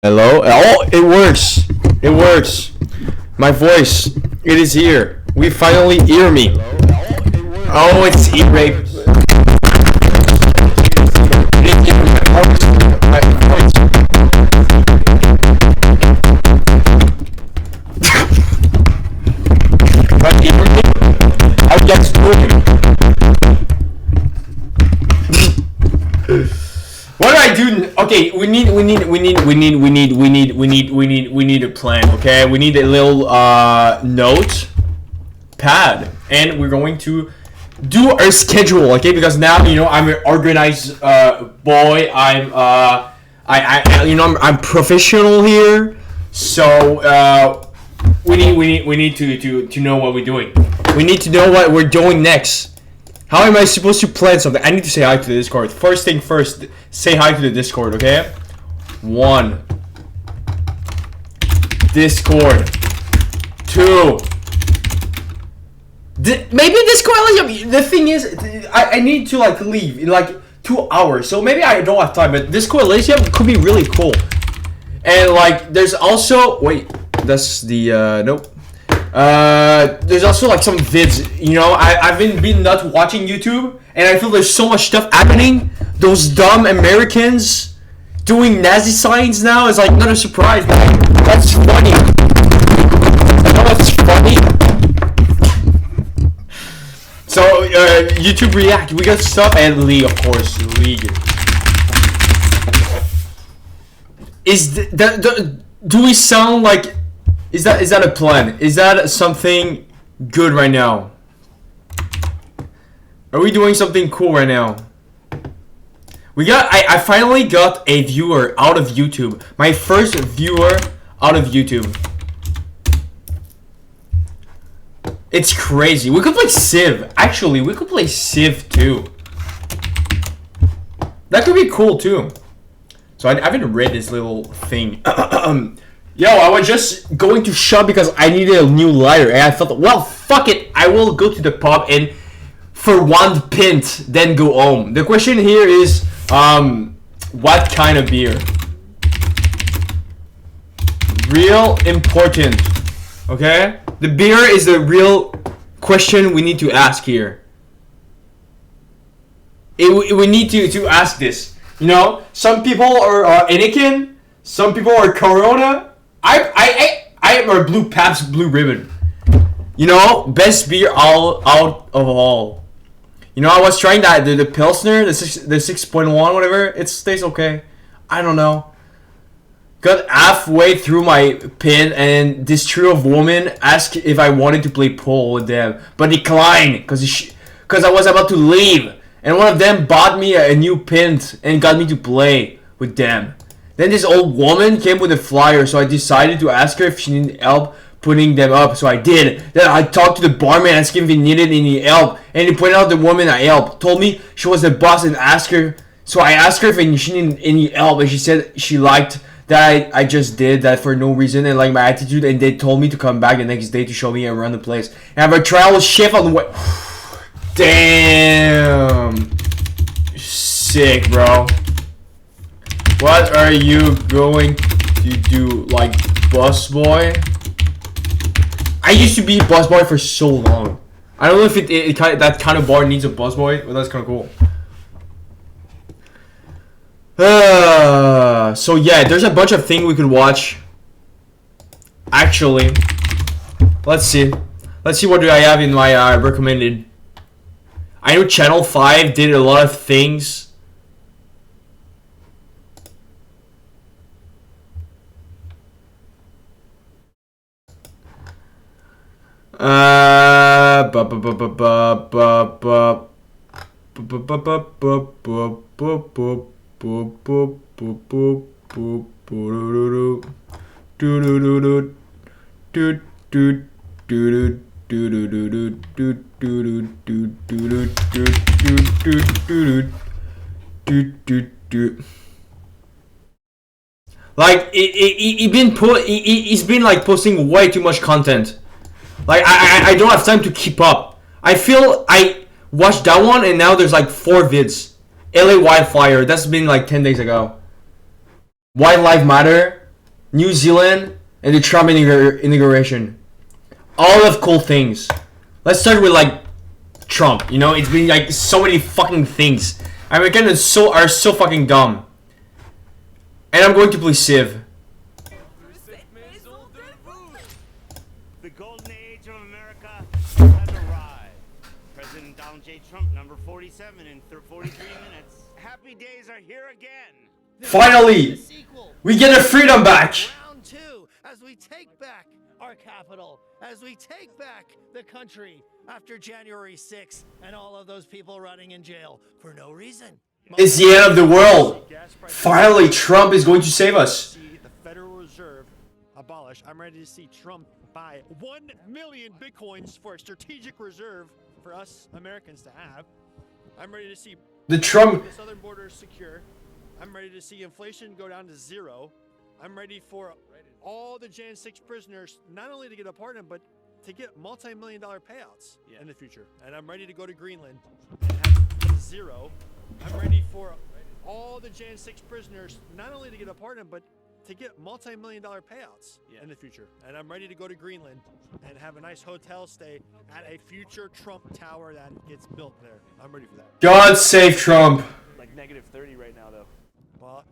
Hello? Oh, it works. It works. My voice. It is here. We finally hear me. Oh, it's ear rape. I just What do I do? Okay, we need a plan. Okay, we need a little note pad, and we're going to do our schedule. Okay, because now I'm an organized boy. I'm professional here. So we need to know what we're doing. We need to know what we're doing next. How am I supposed to plan something? I need to say hi to the Discord. First thing first, say hi to the Discord, okay? 1. Discord. 2. Maybe Discord, the thing is, I need to leave in 2 hours. So maybe I don't have time, but Discord Elysium could be really cool. And there's also, wait, that's the, nope. There's also some vids, I've been not watching YouTube, and I feel there's so much stuff happening. Those dumb Americans doing Nazi signs now is not a surprise. That's funny. That's funny. So YouTube React, we got stuff, and League, of course, League. Do we sound like? Is that a plan? Is that something good right now? Are we doing something cool right now? I finally got a viewer out of YouTube. My first viewer out of YouTube. It's crazy. We could play Civ. Actually, we could play Civ too. That could be cool too. So I haven't read this little thing. Yo, I was just going to shop because I needed a new lighter, and I thought, well, fuck it, I will go to the pub and for 1 pint, then go home. The question here is, what kind of beer? Real important, okay? The beer is the real question we need to ask here. We need to ask this. Some people are Anakin, some people are Corona. I am a Blue Pabst Blue Ribbon. Best beer out of all. I was trying that the Pilsner, the 6.1, whatever. It tastes okay. I don't know. Got halfway through my pin, and this trio of women asked if I wanted to play pool with them, but declined because I was about to leave. And one of them bought me a new pin and got me to play with them. Then this old woman came with a flyer, so I decided to ask her if she needed help putting them up, so I did. Then I talked to the barman, asked him if he needed any help, and he pointed out the woman I helped, told me she was the boss, and asked her. So I asked her if she needed any help, and she said she liked that I just did that for no reason and my attitude, and they told me to come back the next day to show me around the place. And I have a trial shift on the way. Damn. Sick, bro. What are you going to do, busboy? I used to be busboy for so long. I don't know if that kind of bar needs a busboy, but that's kind of cool. So yeah, there's a bunch of things we could watch. Actually, let's see what do I have in my recommended. I know Channel 5 did a lot of things. He's been posting way too much content. I don't have time to keep up. I feel I watched that one and now there's 4 vids. LA Wildfire, that's been 10 days ago. Wildlife Matter, New Zealand, and the Trump inauguration. All of cool things. Let's start with like Trump. You know, it's been like so many fucking things. Americans are so fucking dumb. And I'm going to play Civ. The golden age of America has arrived. President Donald J. Trump, number 47 in 43 minutes. Happy days are here again. Finally, we get our freedom back. Round two, as we take back our capital, as we take back the country after January 6th and all of those people running in jail for no reason. It's the end of the world. Finally, Trump is going to save us. See the Federal Reserve abolished. I'm ready to see Trump buy 1 million bitcoins for a strategic reserve for us Americans to have. I'm ready to see The Trump. the southern border secure. I'm ready to see inflation go down to 0. I'm ready for all the Jan 6 prisoners not only to get a pardon, but to get multi-million-dollar payouts in the future. And I'm ready to go to Greenland and have 0. I'm ready for all the Jan 6 prisoners not only to get a pardon, but to get multi-million-dollar payouts in the future. And I'm ready to go to Greenland and have a nice hotel stay at a future Trump tower that gets built there. I'm ready for that. God save Trump. Like negative 30 right now, though. Well,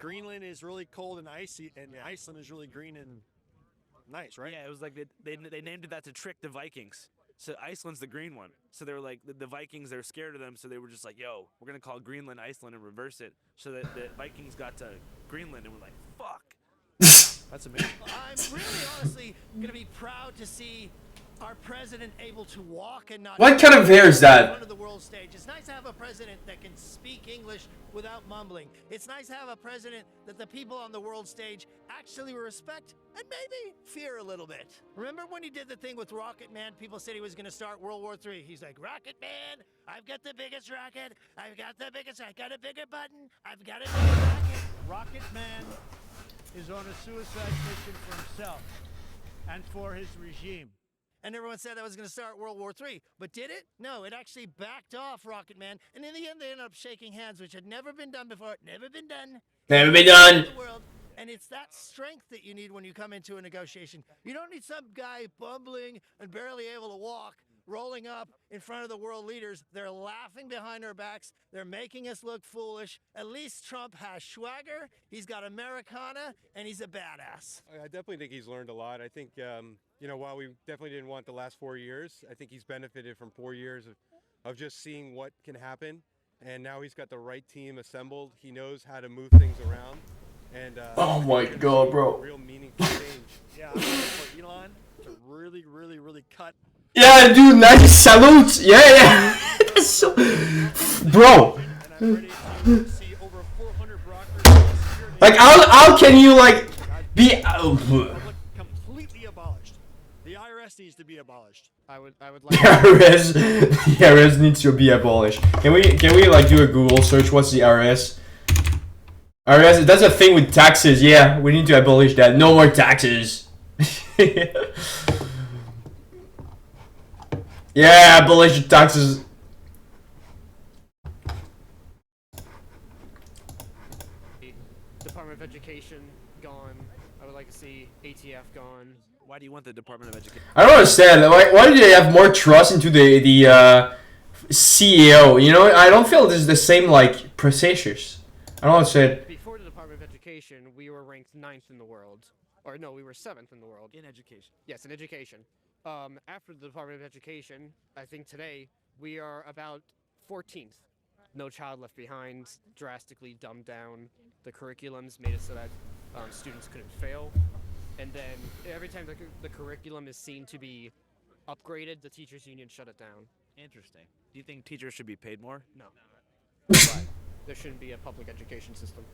Greenland is really cold and icy, and Iceland is really green and nice, right? Yeah, it was like they named it that to trick the Vikings. So Iceland's the green one. So they were like, the Vikings, they were scared of them, so they were just like, yo, we're going to call Greenland Iceland and reverse it. So that the Vikings got to Greenland and were like, fuck. That's amazing. I'm really honestly going to be proud to see our president able to walk and not... What kind of hair is that? in front of the world stage. It's nice to have a president that can speak English without mumbling. It's nice to have a president that the people on the world stage actually respect and maybe fear a little bit. Remember when he did the thing with Rocket Man? People said he was going to start World War III. He's like, Rocket Man, I've got the biggest rocket. I got a bigger button. I've got a bigger rocket. Rocket Man is on a suicide mission for himself and for his regime. And everyone said that was going to start World War III. But did it? No, it actually backed off Rocket Man. And in the end, they ended up shaking hands, which had never been done before. Never been done. Never been done. in the world. And it's that strength that you need when you come into a negotiation. You don't need some guy bumbling and barely able to walk, rolling up in front of the world leaders. They're laughing behind our backs. They're making us look foolish. At least Trump has swagger. He's got Americana, and he's a badass. I definitely think he's learned a lot. I think, you know, while we definitely didn't want the last 4 years, I think he's benefited from 4 years of just seeing what can happen. And now he's got the right team assembled. He knows how to move things around. And Oh my God, bro. Real meaningful change. Yeah, I'm ready for Elon to really, really, really cut. Yeah, dude, nice salute. Yeah. That's so... Bro. And I'm ready to see over 400 brokers. Like, how can you, like, be... Completely abolished. The IRS needs to be abolished. I would The like IRS needs to be abolished. Can we like do a Google search? What's the IRS? IRS, that's a thing with taxes. Yeah, we need to abolish that. No more taxes. Yeah, abolish the taxes. Department of Education gone. I would like to see ATF gone. Why do you want the Department of Education? I don't understand. Why do they have more trust into the CEO? You know, I don't feel this is the same like procedures. I don't understand. Before the Department of Education, we were ranked 9th in the world. Or no, we were 7th in the world. In education. Yes, in education. After the Department of Education, I think today we are about 14th. No Child Left Behind, drastically dumbed down. The curriculums made it so that students couldn't fail. And then every time the curriculum is seen to be upgraded, the teachers union shut it down. Interesting. Do you think teachers should be paid more? No. But there shouldn't be a public education system.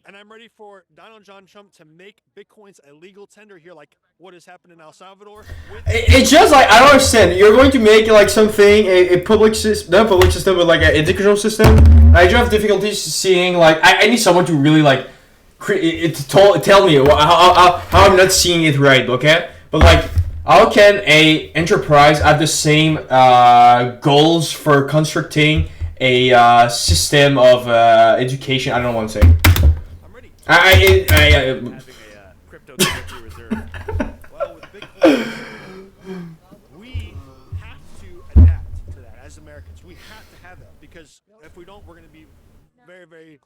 And I'm ready for Donald John Trump to make Bitcoins a legal tender here, like what has happened in El Salvador. It's just like, I don't understand. You're going to make like something, a public system, not a public system, but like an educational system. I do have difficulties seeing, like, I need someone to really like, tell me how I'm not seeing it right, okay? But like, how can a enterprise have the same goals for constructing a system of education? I don't know what I'm saying. I'm ready. I Having of the country reserve. Well, with Bitcoin, we have to adapt to that as Americans. We have to have that because if we don't, we're going to be very, very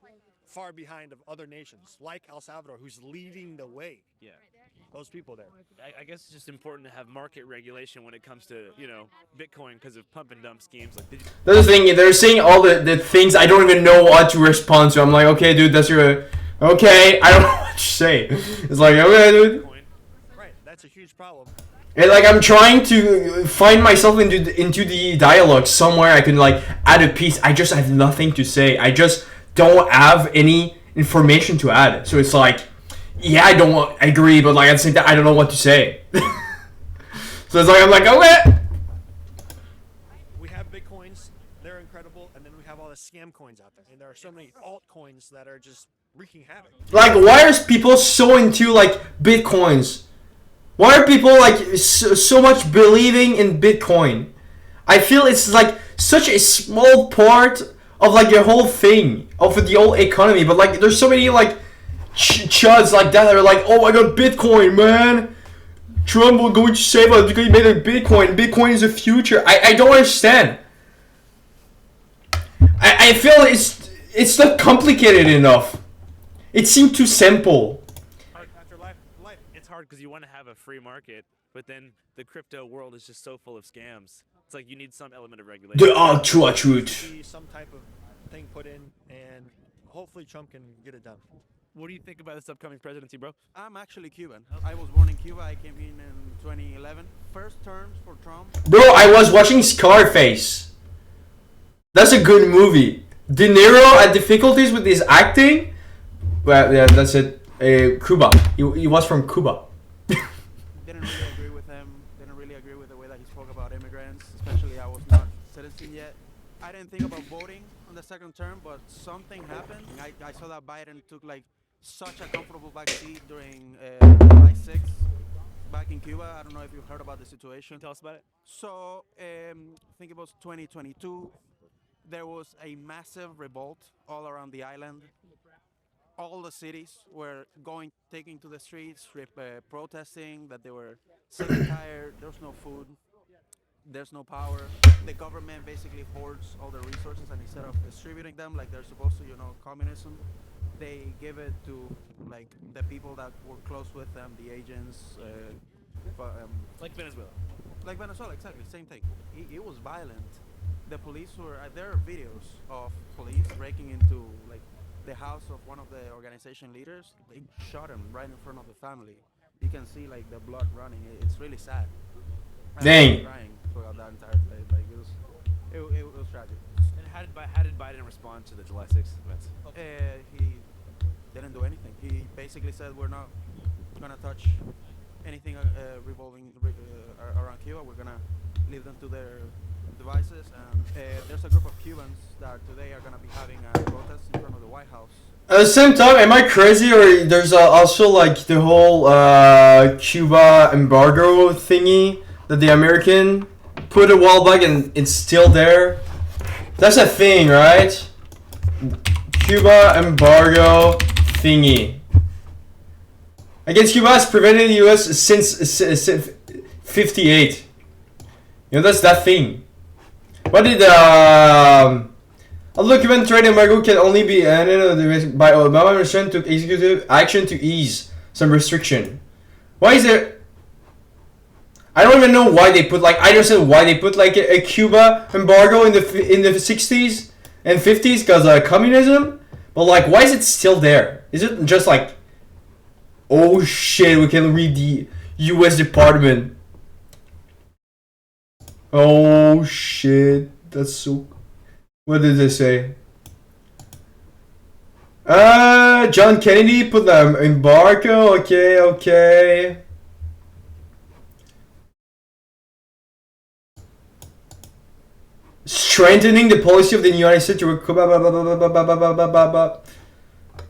far behind of other nations like El Salvador, who's leading the way. Yeah. Those people there. I guess it's just important to have market regulation when it comes to, you know, Bitcoin because of pump and dump schemes. Like, That's the thing. They're saying all the things I don't even know what to respond to. I'm like, okay, dude, that's your... Okay, I don't know what to say. It's like, okay, dude. Right, that's a huge problem. And like I'm trying to find myself into the dialogue somewhere I can like add a piece. I just have nothing to say. I just don't have any information to add. So it's like, yeah, I don't agree, but like at the same time, I don't know what to say. So it's like I'm like, okay. We have Bitcoins, they're incredible, and then we have all the scam coins out there. And there are so many altcoins that are just wreaking havoc. Like, why are people so into like Bitcoins? Why are people like so much believing in Bitcoin? I feel it's like such a small part of like the whole thing of the whole economy, but like there's so many like chuds like that are like, oh, I got Bitcoin, man. Trump will going to save us because he made a Bitcoin. Bitcoin is the future. I don't understand. I feel it's not complicated enough. It seemed too simple. After life, it's hard because you want to have a free market, but then the crypto world is just so full of scams. It's like you need some element of regulation. The truth. See some type of thing put in, and hopefully Trump can get it done. What do you think about this upcoming presidency, bro? I'm actually Cuban. I was born in Cuba. I came in 2011. First terms for Trump. Bro, I was watching Scarface. That's a good movie. De Niro had difficulties with his acting. Well, yeah, that's it. Cuba. He was from Cuba. Didn't really agree with him. Didn't really agree with the way that he spoke about immigrants, especially I was not citizen yet. I didn't think about voting on the second term, but something happened. I saw that Biden took like such a comfortable backseat during July 6th back in Cuba. I don't know if you heard about the situation. Tell us about it. So, I think it was 2022. There was a massive revolt all around the island. All the cities were taking to the streets, protesting that they were sick and tired. There's no food. There's no power. The government basically hoards all the resources, and instead of distributing them like they're supposed to, communism, they give it to like the people that were close with them, the agents. Like Venezuela. Like Venezuela, exactly, same thing. It was violent. The police were. There are videos of police breaking into like the house of one of the organization leaders. They shot him right in front of the family. You can see like the blood running. It's really sad. Dang. I was crying throughout that entire day. Like it was tragic. And how did Biden respond to the July 6th events? He didn't do anything. He basically said we're not gonna touch anything revolving around Cuba. We're gonna leave them to their devices. And there's a group of Cubans that today are gonna be having a protest in front of the White House. At the same time, am I crazy or there's also like the whole Cuba embargo thingy that the American put a while back and it's still there? That's a thing, right? Cuba embargo thingy. Against Cuba has prevented the US since 58. That's that thing. What did although Cuban trade embargo can only be ended by Obama administration took executive action to ease some restriction. Why is there? I don't even know why they put like I don't know why they put like a Cuba embargo in the 60s and 50s because communism. But like, why is it still there? Is it just like, oh shit, we can read the U.S. Department. Oh shit, that's so. What did they say? John Kennedy put the embargo. Okay. Strengthening the policy of the United States.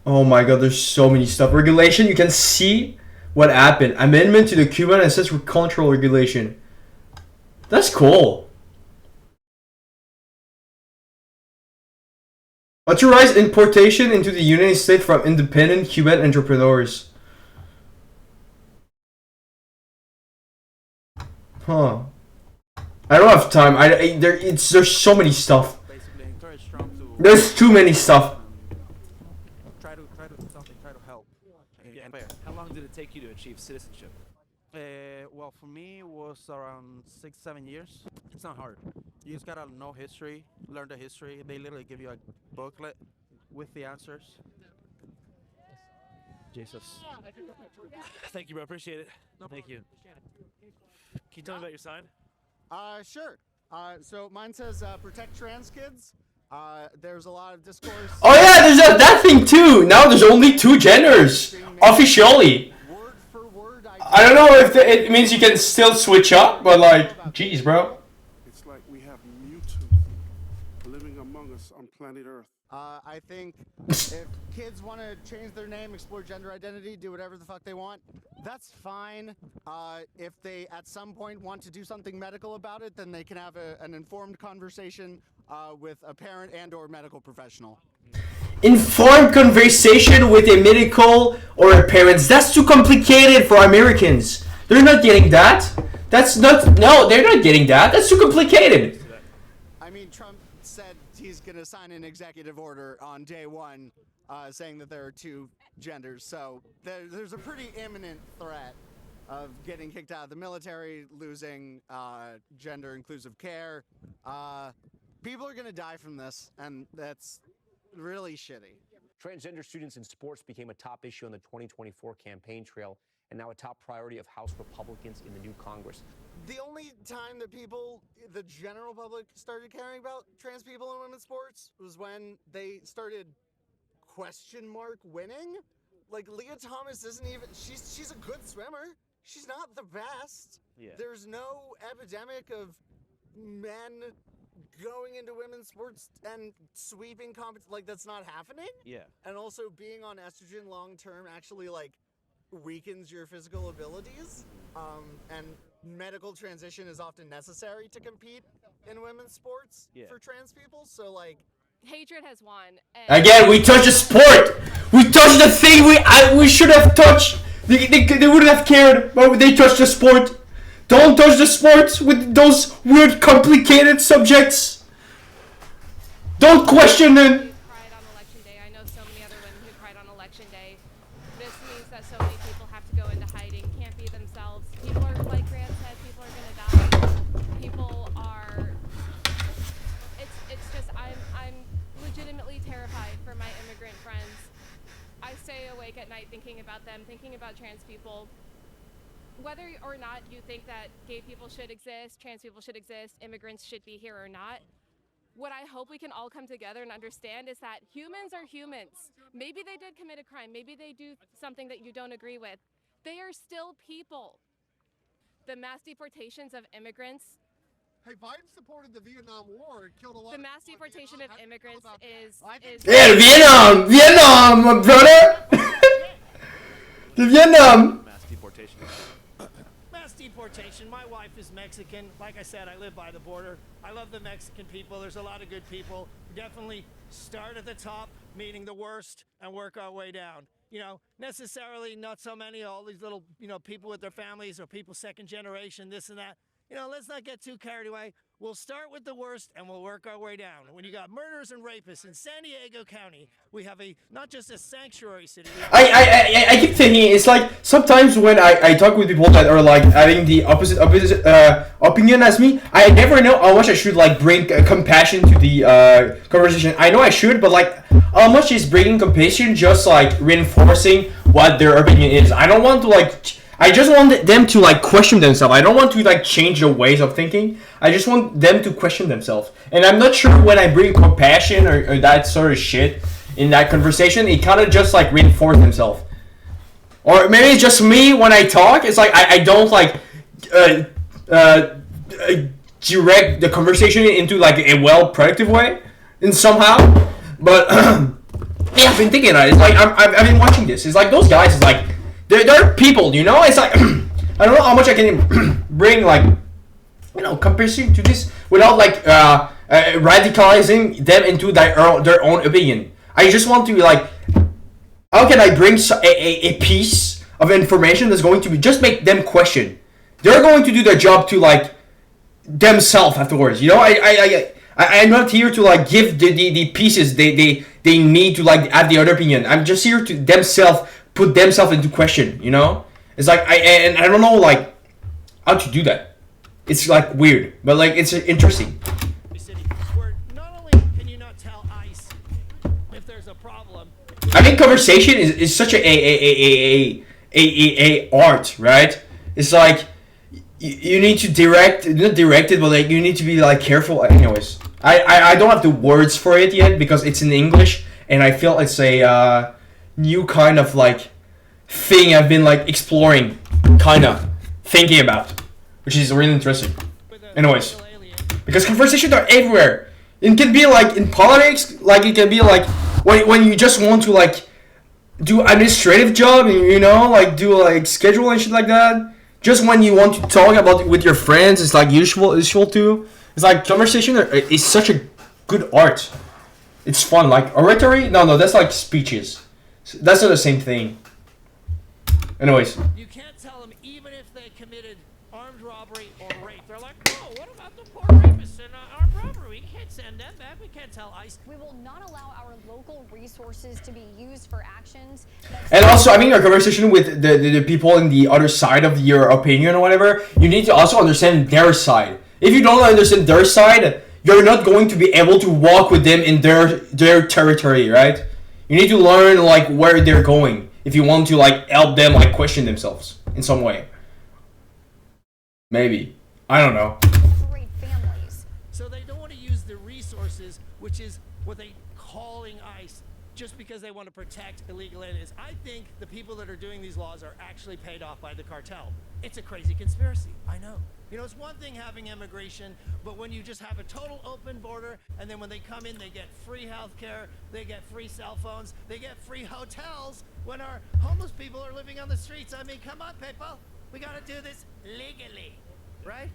Oh my god, there's so many stuff. Regulation, you can see what happened. Amendment to the Cuban Ancestral Control Regulation. That's cool. Authorized importation into the United States from independent Cuban entrepreneurs. Huh. I don't have time. There's so many stuff. Basically, encourage Trump to There's too many stuff. try to do something, try to help. Yeah. And fair. How long did it take you to achieve citizenship? Well, for me, it was around 6-7 years. It's not hard. You just gotta know history, learn the history. They literally give you a booklet with the answers. Jesus. Thank you, bro. Appreciate it. Thank you. Can you tell me about your sign? Sure. So mine says protect trans kids. There's a lot of discourse. Oh yeah, there's that thing too. Now there's only 2 genders officially. Word for word, I don't know if it means you can still switch up, but like, jeez, bro. It's like we have mutants living among us on planet Earth. I think if kids want to change their name, explore gender identity, do whatever the fuck they want, that's fine. If they at some point want to do something medical about it, then they can have an informed conversation with a parent and or medical professional. Informed conversation with a medical or a parents. That's too complicated for Americans. They're not getting that. No, they're not getting that. That's too complicated. I mean, Trump said he's going to sign an executive order on day one saying that there are 2 genders. So there's a pretty imminent threat of getting kicked out of the military, losing gender inclusive care. People are going to die from this, and that's really shitty. Transgender students in sports became a top issue on the 2024 campaign trail and now a top priority of House Republicans in the new Congress. The only time that the general public started caring about trans people in women's sports was when they started winning. Like, Leah Thomas isn't even, she's a good swimmer. She's not the best. Yeah. There's no epidemic of men going into women's sports and sweeping like that's not happening. Yeah. And also being on estrogen long term actually like weakens your physical abilities. And medical transition is often necessary to compete in women's sports for trans people. So like, hatred has won. Again, we touched the sport. We touched the thing we should have touched. They wouldn't have cared, but they touched the sport. Don't touch the sport with those weird, complicated subjects. Don't question them. Cried on election day. I know so many other women who cried on election day. This means that so many people have to go into hiding, can't be themselves. People are, like Grant said, people are gonna die. People are. It's just I'm legitimately terrified for my immigrant friends. I stay awake at night thinking about them, thinking about trans people. Whether or not you think that gay people should exist, trans people should exist, immigrants should be here or not, what I hope we can all come together and understand is that humans are humans. Maybe they did commit a crime. Maybe they do something that you don't agree with. They are still people. The mass deportations of immigrants. Hey, Biden supported the Vietnam War and killed a lot. The mass deportation of immigrants is Yeah, Vietnam, my brother. The Vietnam. Mass deportation. Mass deportation. My wife is Mexican. Like I said, I live by the border. I love the Mexican people. There's a lot of good people. Definitely start at the top, meaning the worst, and work our way down. You know, necessarily not so many, all these little, people with their families or people second generation, this and that. Let's not get too carried away. We'll start with the worst and we'll work our way down. When you got murderers and rapists in San Diego County, we have not just a sanctuary city. I keep thinking it's like sometimes when I talk with people that are like having the opposite opinion as me, I never know how much I should like bring compassion to the conversation. I know I should, but like how much is bringing compassion just like reinforcing what their opinion is? I don't want to like. I just want them to like question themselves. I don't want to like change their ways of thinking. I just want them to question themselves. And I'm not sure when I bring compassion or that sort of shit in that conversation, it kind of just like reinforce themselves. Or maybe it's just me when I talk. It's like I don't like direct the conversation into like a well productive way, and somehow. But yeah, I've been thinking about it. It's like I've been watching this. It's like those guys. It's like. They're people, It's like I don't know how much I can bring, like, compassion to this without like radicalizing them into their own opinion. I just want to like, how can I bring a piece of information that's going to just make them question? they're going to do their job to like themselves afterwards. You know, I'm not here to like give the pieces they need to like have the other opinion. I'm just here to themselves put themselves into question. You know, it's like I don't know like how to do that. It's like weird, but like it's interesting. Where not only can you not tell ICE if there's a problem. I think conversation is such a art, right? It's like you need to not direct it, but like you need to be like careful. Anyways, I don't have the words for it yet because it's in English, and I feel it's a new kind of like thing I've been like exploring, kind of thinking about, which is really interesting. Anyways, because conversations are everywhere. It can be like in politics, like it can be like when you just want to like do administrative job, you know, like do like schedule and shit like that. Just when you want to talk about it with your friends, it's like useful too. It's like conversation is such a good art. It's fun. Like oratory, no, that's like speeches. That's not the same thing. Anyways. You can't tell them even if they committed armed robbery or rape. They're like, no, what about the poor rapists in armed robbery? We can't send them back. We can't tell ICE. We will not allow our local resources to be used for actions. And also, I mean, your conversation with the people in the other side of your opinion or whatever, you need to also understand their side. If you don't understand their side, you're not going to be able to walk with them in their territory, right? You need to learn like where they're going if you want to like help them like question themselves in some way. Maybe. I don't know. So they don't want to use the resources, which is what they calling ICE, just because they want to protect illegal aliens. I think the people that are doing these laws are actually paid off by the cartel. It's a crazy conspiracy. I know. You know, it's one thing having immigration, but when you just have a total open border, and then when they come in, they get free health care, they get free cell phones, they get free hotels, when our homeless people are living on the streets. I mean, come on, people. We got to do this legally, right?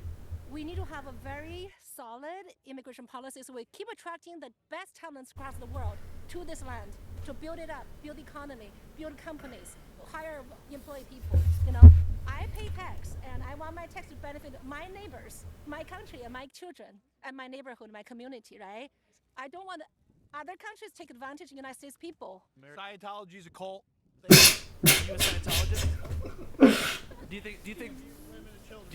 We need to have a very solid immigration policy so we keep attracting the best talents across the world to this land to build it up, build economy, build companies, hire employee people. You know, I pay tax and I want my tax to benefit my neighbors, my country, and my children, and my neighborhood, my community, right? I don't want other countries take advantage of United States people. Scientology is a cult. Are you a Scientologist? Do you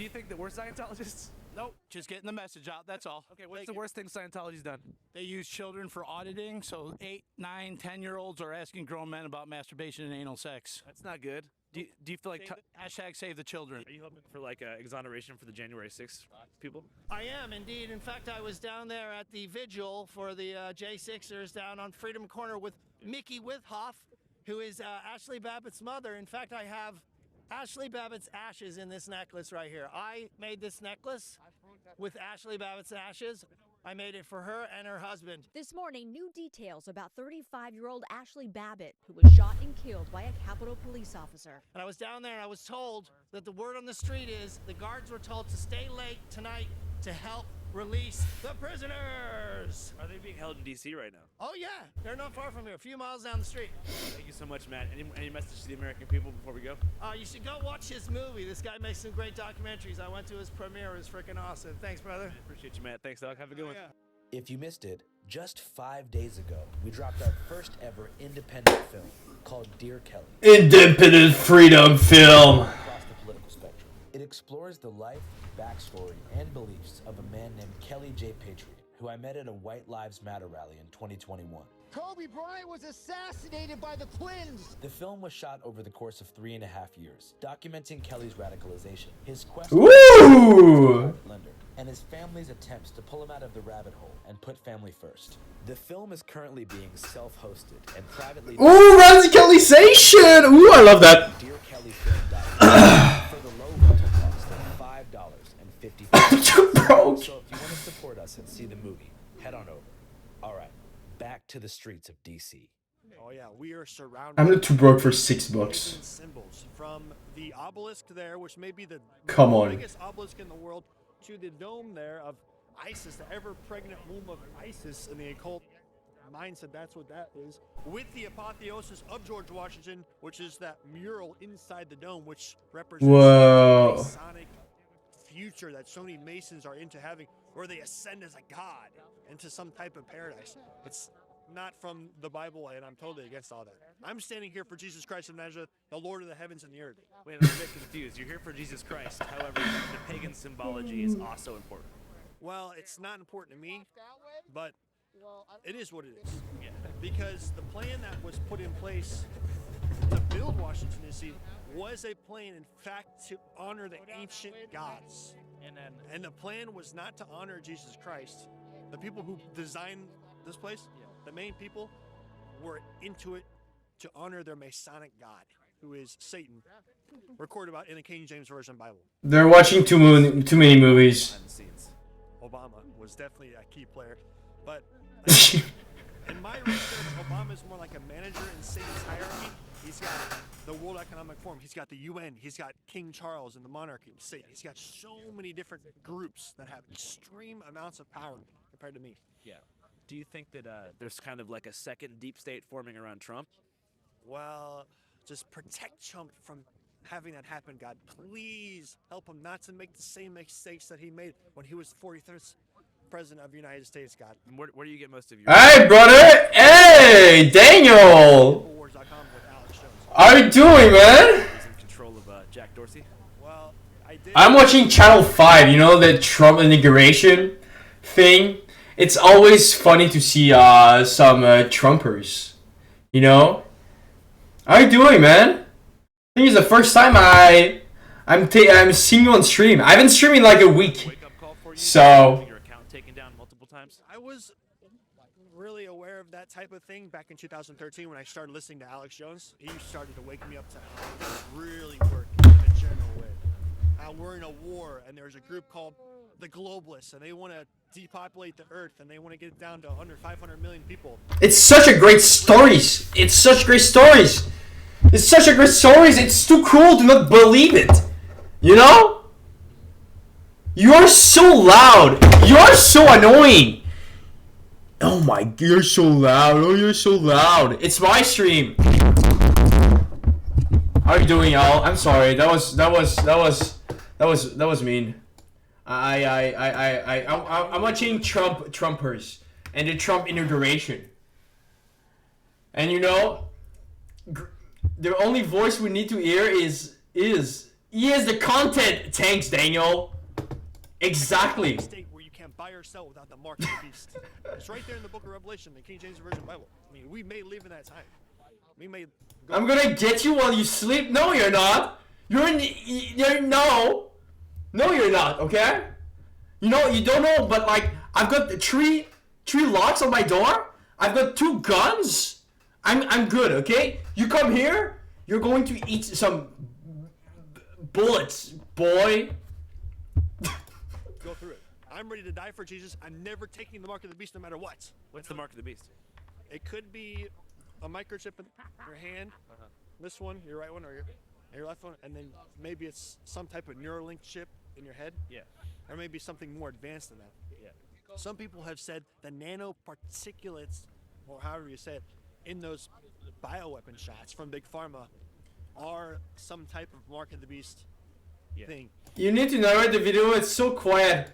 think that we're Scientologists? Nope, just getting the message out, that's all. Okay, what's the worst thing Scientology's done? They use children for auditing, so 8, 9, 10-year-olds are asking grown men about masturbation and anal sex. That's not good. Do you feel like... Hashtag save the children. Are you hoping for like exoneration for the January 6th people? I am indeed. In fact, I was down there at the vigil for the J6ers down on Freedom Corner with Mickey Withoff, who is Ashley Babbitt's mother. In fact, I have Ashley Babbitt's ashes in this necklace right here. I made this necklace with Ashley Babbitt's ashes. I made it for her and her husband. This morning, new details about 35-year-old Ashley Babbitt, who was shot and killed by a Capitol police officer. And I was down there and I was told that the word on the street is the guards were told to stay late tonight to help release the prisoners. Are they being held in D.C. right now? Oh yeah, they're not far from here, a few miles down the street. Thank you so much, Matt. Any message to the American people before we go? You should go watch his movie. This guy makes some great documentaries. I went to his premiere. It was freaking awesome. Thanks, brother. I appreciate you, Matt. Thanks, Doc. Have a good one. If you missed it, just 5 days ago, we dropped our first ever independent film called Dear Kelly. Independent freedom film. Across the political spectrum. It explores the life, backstory, and beliefs of a man named Kelly J. Patriot, who I met at a White Lives Matter rally in 2021. Kobe Bryant was assassinated by the twins. The film was shot over the course of 3.5 years, documenting Kelly's radicalization, his quest Ooh. and his family's attempts to pull him out of the rabbit hole and put family first. The film is currently being self-hosted and privately... Ooh, radicalization! Ooh, I love that. DearKellyFilm.com for the low rental cost of $5.50. Too broke. So if you want to support us and see the movie, head on over. All right, back to the streets of DC. Oh yeah, we are surrounded. I'm not too broke for $6. Symbols from the obelisk there, which may be the Come on. biggest obelisk in the world, to the dome there of ISIS, the ever-pregnant womb of ISIS in the occult mindset. That's what that is. With the apotheosis of George Washington, which is that mural inside the dome, which represents Whoa. Masonic future that so many Masons are into having, where they ascend as a god into some type of paradise. It's not from the Bible, and I'm totally against all that. I'm standing here for Jesus Christ of Nazareth, the Lord of the heavens and the earth. Wait, I'm a bit confused. You're here for Jesus Christ. However, the pagan symbology is also important. Well, it's not important to me, but it is what it is. Yeah. Because the plan that was put in place to build Washington, D.C. was a plan, in fact, to honor the ancient gods. And the plan was not to honor Jesus Christ. The people who designed this place, the main people, were into it to honor their Masonic god, who is Satan, recorded about in the King James Version Bible. They're watching too many movies. Obama was definitely a key player, but in my research, Obama is more like a manager in Satan's hierarchy. He's got the World Economic Forum, he's got the UN, he's got King Charles and the monarchy, Satan. He's got so many different groups that have extreme amounts of power compared to me. Yeah. Do you think that there's kind of like a second deep state forming around Trump? Well, just protect Trump from having that happen, God. Please help him not to make the same mistakes that he made when he was the 43rd president of the United States, God. And where do you get most of your... Hey, brother! Hey, Daniel! How you doing, man? He's in control of Jack Dorsey? Well, I did... I'm watching Channel 5, you know, the Trump inauguration thing. It's always funny to see some Trumpers, you know? How you doing, man? I think it's the first time I'm seeing you on stream. I haven't streamed in like a week, so... Your account taken down multiple times? I was really aware of that type of thing back in 2013 when I started listening to Alex Jones. He started to wake me up to how things really work in a general way. How we're in a war, and there's a group called the Globalists, and they want to depopulate the Earth, and they want to get it down to under 500 million people. It's such a great stories. It's such great stories. It's such a great stories. It's too cool to not believe it. You know? You're so loud. You're so annoying. Oh my, you're so loud. Oh, you're so loud. It's my stream. How are you doing, y'all? I'm sorry. That was mean. I'm watching Trumpers and the Trump inauguration. And you know, the only voice we need to hear is the content. Thanks, Daniel. Exactly. State where you can't buy or sell without the mark of the beast. It's right there in the Book of Revelation, the King James Version Bible. I mean, we may live in that time. We may. I'm gonna get you while you sleep. No, you're not. No, you're not. Okay. You know, you don't know, but like I've got three locks on my door. I've got 2 guns. I'm good. Okay. You come here. You're going to eat some bullets, boy. Go through it. I'm ready to die for Jesus. I'm never taking the mark of the beast no matter what. What's the mark of the beast? It could be a microchip in your hand, this one, your right one, or your left one, and then maybe it's some type of Neuralink chip in your head. Yeah. Or maybe something more advanced than that. Yeah. Some people have said the nanoparticulates, or however you say it, in those bioweapon shots from Big Pharma are some type of mark of the beast thing. You need to narrate the video. It's so quiet.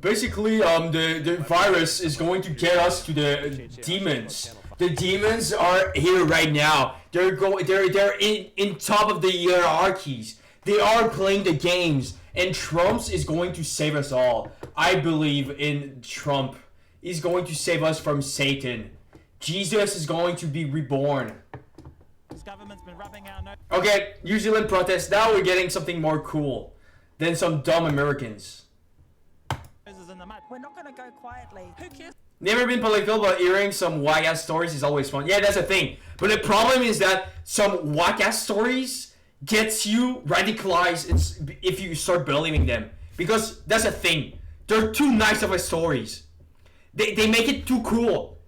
Basically, the virus is going to get us to the demons. The demons are here right now. They're in top of the hierarchies. They are playing the games, and Trump is going to save us all. I believe in Trump. He's going to save us from Satan. Jesus is going to be reborn. This government's been rubbing our nose. Okay, New Zealand protests. Now we're getting something more cool than some dumb Americans. In the mud. We're not going to go quietly. Who cares? Never been political, but hearing some whack-ass stories is always fun. Yeah, that's the thing. But the problem is that some whack-ass stories gets you radicalized if you start believing them. Because that's the thing. They're too nice of a stories. They make it too cool.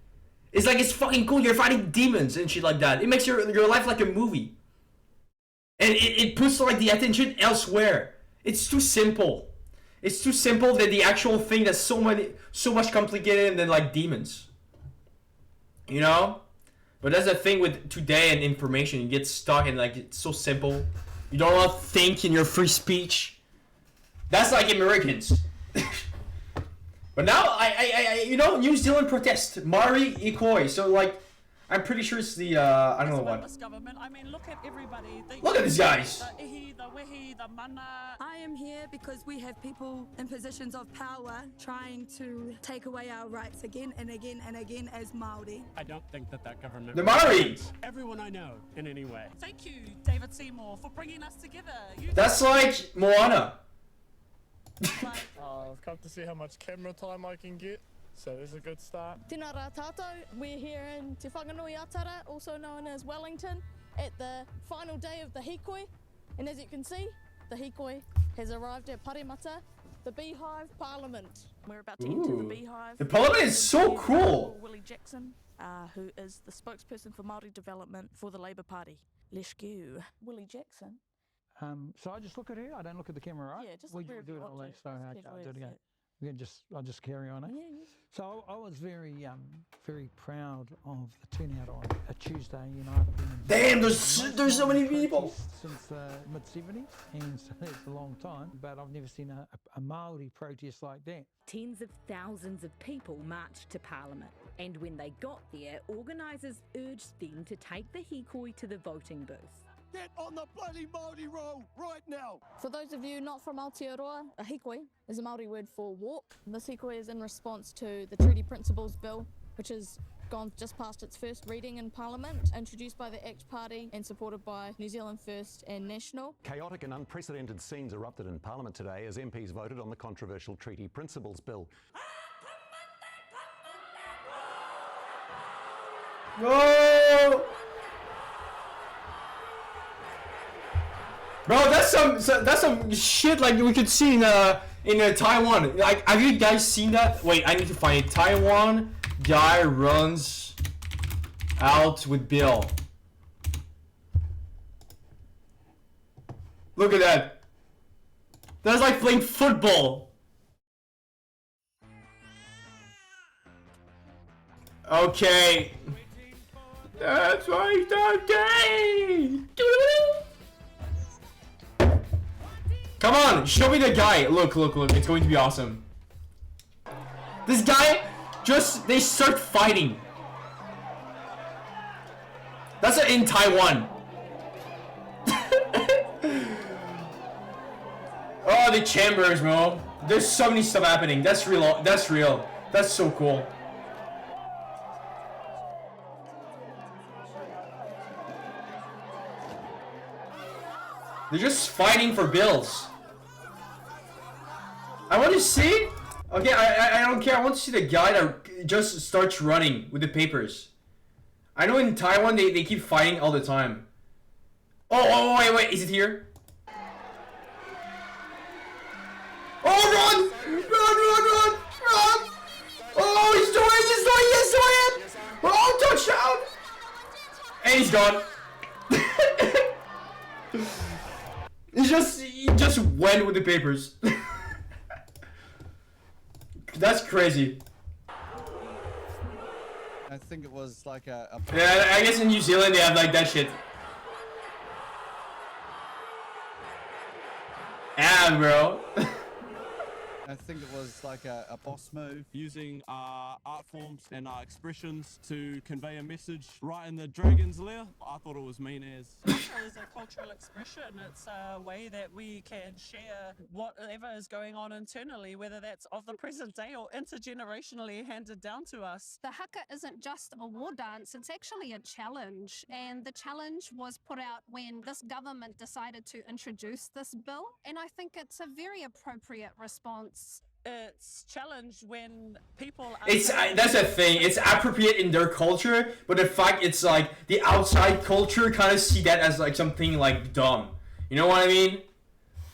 It's like it's fucking cool. You're fighting demons and shit like that. It makes your life like a movie. And it puts like the attention elsewhere. It's too simple. It's too simple that the actual thing that's so much complicated than like demons. You know? But that's the thing with today and information. You get stuck in like it's so simple. You don't want to think in your free speech. That's like Americans. But now I you know, New Zealand protest Maori Ikoi. So like, I'm pretty sure it's the I don't know what. This government, I mean, look at everybody. Look at these guys. The ihi, the wehi, the mana. I am here because we have people in positions of power trying to take away our rights again and again and again as Māori. I don't think that government... The Maori! Everyone I know in any way. Thank you, David Seymour, for bringing us together. That's like Moana. I've come to see how much camera time I can get, so this is a good start. Tēnā rā tātou, we're here in Te Whanganui Atara, also known as Wellington, at the final day of the Hikoi. And as you can see, the Hikoi has arrived at Paremata, the Beehive Parliament. We're about to enter the Beehive. The Parliament is so cool! Willie Jackson, who is the spokesperson for Māori development for the Labour Party. Let's go. Willie Jackson. So I just look at her. I don't look at the camera, right? Yeah, just we look wherever do you it. want to. Sorry, okay, I'll do it again. We can I'll just carry on. Eh? Yeah, yeah. So I was very proud of the turnout on a Tuesday. You know, I've been damn, there's so many people since mid '70s, and so it's a long time. But I've never seen a Maori protest like that. Tens of thousands of people marched to Parliament, and when they got there, organisers urged them to take the hikoi to the voting booth. Get on the bloody Māori roll right now! For those of you not from Aotearoa, a hikoi is a Māori word for walk. This hikoi is in response to the Treaty Principles Bill, which has gone just past its first reading in Parliament, introduced by the ACT Party and supported by New Zealand First and National. Chaotic and unprecedented scenes erupted in Parliament today as MPs voted on the controversial Treaty Principles Bill. Whoa! Bro, that's some shit like we could see in Taiwan. Like, have you guys seen that? Wait, I need to find it. Taiwan guy runs out with bill. Look at that. That's like playing football. Okay. That's right, okay. Come on, show me the guy. Look, it's going to be awesome. This guy, they start fighting. That's in Taiwan. Oh, the chambers, bro. There's so many stuff happening. That's real. That's real. That's so cool. They're just fighting for bills. I want to see. Okay, I don't care. I want to see the guy that just starts running with the papers. I know in Taiwan they keep fighting all the time. Oh, wait, is it here? Oh, run! Run! Oh, he's doing it! Oh, touchdown! And he's gone. He just went with the papers. That's crazy. I think it was like a yeah, I guess in New Zealand they have like that shit. Yeah, bro. I think it was like a boss move, using art forms and expressions to convey a message right in the dragon's lair. I thought it was mean as. It's a cultural expression. It's a way that we can share whatever is going on internally, whether that's of the present day or intergenerationally handed down to us. The haka isn't just a war dance, it's actually a challenge. And the challenge was put out when this government decided to introduce this bill. And I think it's a very appropriate response. It's challenged when people are That's the thing. It's appropriate in their culture, but the fact it's like the outside culture kind of see that as like something like dumb. You know what I mean?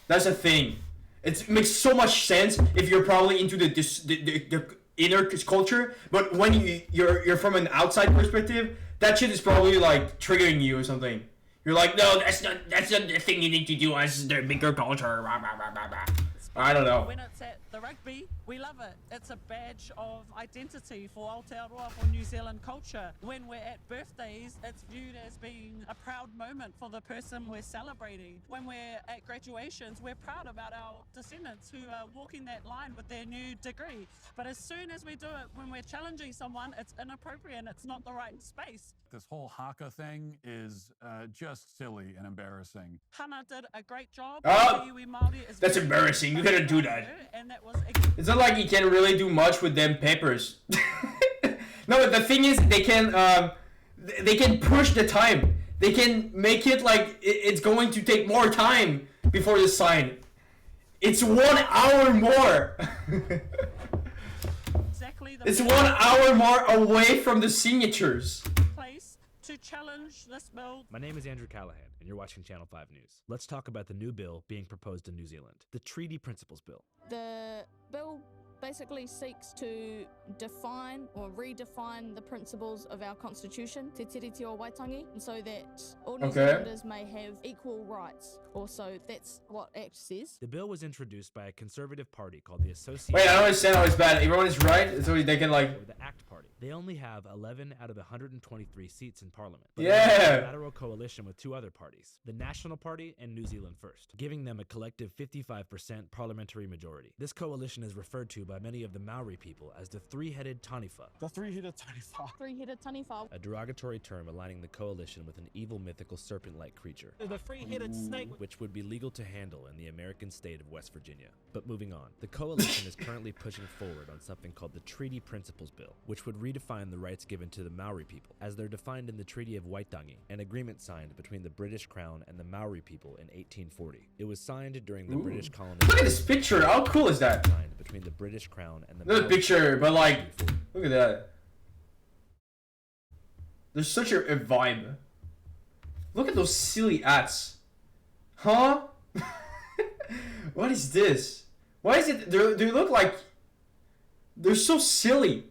That's the thing. It makes so much sense if you're probably into the inner culture, but when you're from an outside perspective, that shit is probably like triggering you or something. You're like, no, that's not the thing you need to do as the bigger culture. Blah, blah, blah, blah, blah. I don't know. When it's at The rugby, we love it. It's a badge of identity for Aotearoa, for New Zealand culture. When we're at birthdays, it's viewed as being a proud moment for the person we're celebrating. When we're at graduations, we're proud about our descendants who are walking that line with their new degree. But as soon as we do it, when we're challenging someone, it's inappropriate and it's not the right space. This whole haka thing is just silly and embarrassing. Hana did a great job. Oh, Māori is that's very embarrassing. You couldn't do that. And that was It's not like you can really do much with them papers. No, but the thing is, they can push the time. They can make it like it's going to take more time before the sign. It's 1 hour more. exactly the It's 1 hour more away from the signatures. place to challenge this bill. My name is Andrew Callahan, and you're watching Channel 5 News. Let's talk about the new bill being proposed in New Zealand, the Treaty Principles Bill. The bill basically seeks to define or redefine the principles of our constitution, Te Tiriti o Waitangi, so that all New Zealanders may have equal rights. Also, that's what ACT says. The bill was introduced by a conservative party called the Association. Wait, I don't understand how it's bad. Everyone is right, so they can like. Or the ACT Party. They only have 11 out of the 123 seats in Parliament. But Yeah. they have a lateral coalition with two other parties, the National Party and New Zealand First, giving them a collective 55% parliamentary majority. This coalition is referred to by many of the Maori people as the three-headed Taniwha. The three-headed Taniwha. Three-headed Taniwha. A derogatory term aligning the coalition with an evil mythical serpent-like creature, The three-headed snake. which would be legal to handle in the American state of West Virginia. But moving on, the coalition is currently pushing forward on something called the Treaty Principles Bill, which would redefine the rights given to the Maori people, as they're defined in the Treaty of Waitangi, an agreement signed between the British Crown and the Maori people in 1840. It was signed during the British colonization. Look at this picture. How cool is that? Signed between the British Crown and the Look at the Maori picture, but like, 1840. look at that. There's such a vibe. Look at those silly ads. Huh? What is this? Why is it? They look like they're so silly.